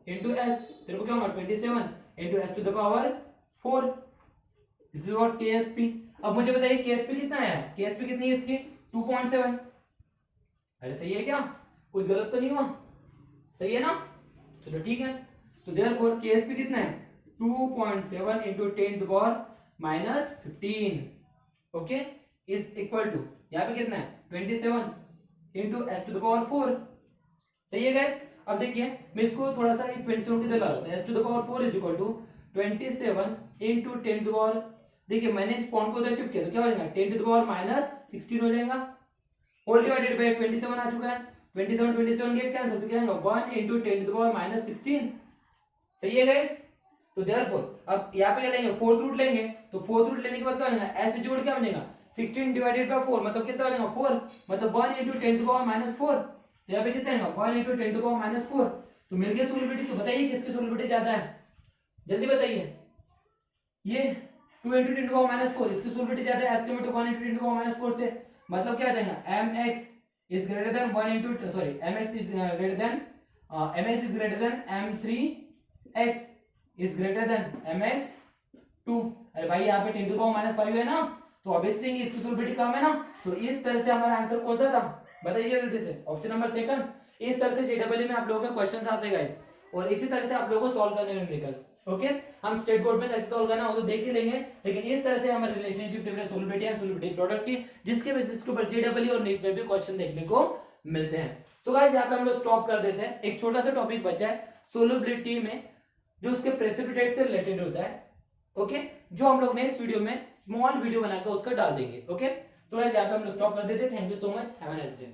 इंटू s, तेरे को क्या होगा 27 into s to the power 4, this is what KSP। अब मुझे बताइए KSP कितना है, KSP कितनी है इसकी 2.7, अरे सही है क्या, कुछ गलत तो नहीं हुआ, सही है ना, चलो ठीक है। तो देयरफॉर KSP कितना है 2.7 into 10 to the power minus 15, okay is equal to यहाँ पे कितना है 27 into s to the power 4, सही है गाइस। अब देखिए मैं इसको थोड़ा सा 27 की जगह ला रहा हूं, s to the power 4 is equal to 27 into 10 to the power, देखिए मैंने इस पॉइंट को उधर शिफ्ट किया तो क्या हो जाएगा 10 टू द पावर माइनस 16 हो जाएगा, होल डिवाइडेड बाय 27 आ चुका है, 27 गेट कैंसिल, तो क्या आएगा 1 into 10 to the power minus 16, सही है गाइस। तो देयरफॉर अब यहाँ पे क्या लेंगे फोर्थ रूट लेंगे, तो फोर्थ रूट लेने के बाद क्या हो जाएगा s जोड़ क्या बनेगा 16 डिवाइडेड बाय 4, मतलब कितना हो जाएगा 4, मतलब 1 into 10 to the power minus 4, तो यहाँ पे कितना आएगा 1 into 10 to the power minus 4, तो मिल गया सोलिबिलिटी। तो बताइए किसकी सोलिबिलिटी ज्यादा है, जल्दी बताइए, ये 2 into 10 to the power minus 4 इसकी सोलिबिलिटी ज्यादा है as compare to 1 into 10 to the power minus 4 से, मतलब क्या आ जाएगा mx is greater than 1 into sorry mx is greater than mx is greater than m3x is greater than mx 2। अरे भाई यहाँ पे 10 टू द पावर माइनस 5 है ना, तो ऑब्वियसली इसकी सोलिबिलिटी कम है ना, तो इस तरह से हमारा आंसर कौन सा था बताइए जल्दी से, ऑप्शन नंबर सेकंड। इस तरह से जेडब्ल्यू में आप लोगों के क्वेश्चंस आते हैं गाइस, और इसी तरह से आप लोगों को सॉल्व करने में निकल, ओके हम स्टेट बोर्ड में कैसे सॉल्व करना हो तो देख ही लेंगे, लेकिन इस तरह से हमारे relationship table solubility and solubility product की, जिसके बेसिस के ऊपर जेडब्ल्यू और नीट में भी क्वेश्चन देखने को मिलते हैं। सो गाइस यहाँ पे हम लोग स्टॉप कर देते हैं, एक छोटा सा टॉपिक बचा है सोलिबिलिटी में जो उसके प्रेसिपिटेट से रिलेटेड होता है, ओके जो हम लोग ने इस वीडियो में स्मॉल वीडियो बनाकर उसका डाल देंगे, ओके। तो गाइस यहाँ पे हम लोग स्टॉप कर देते हैं, thank you so much, have a nice day.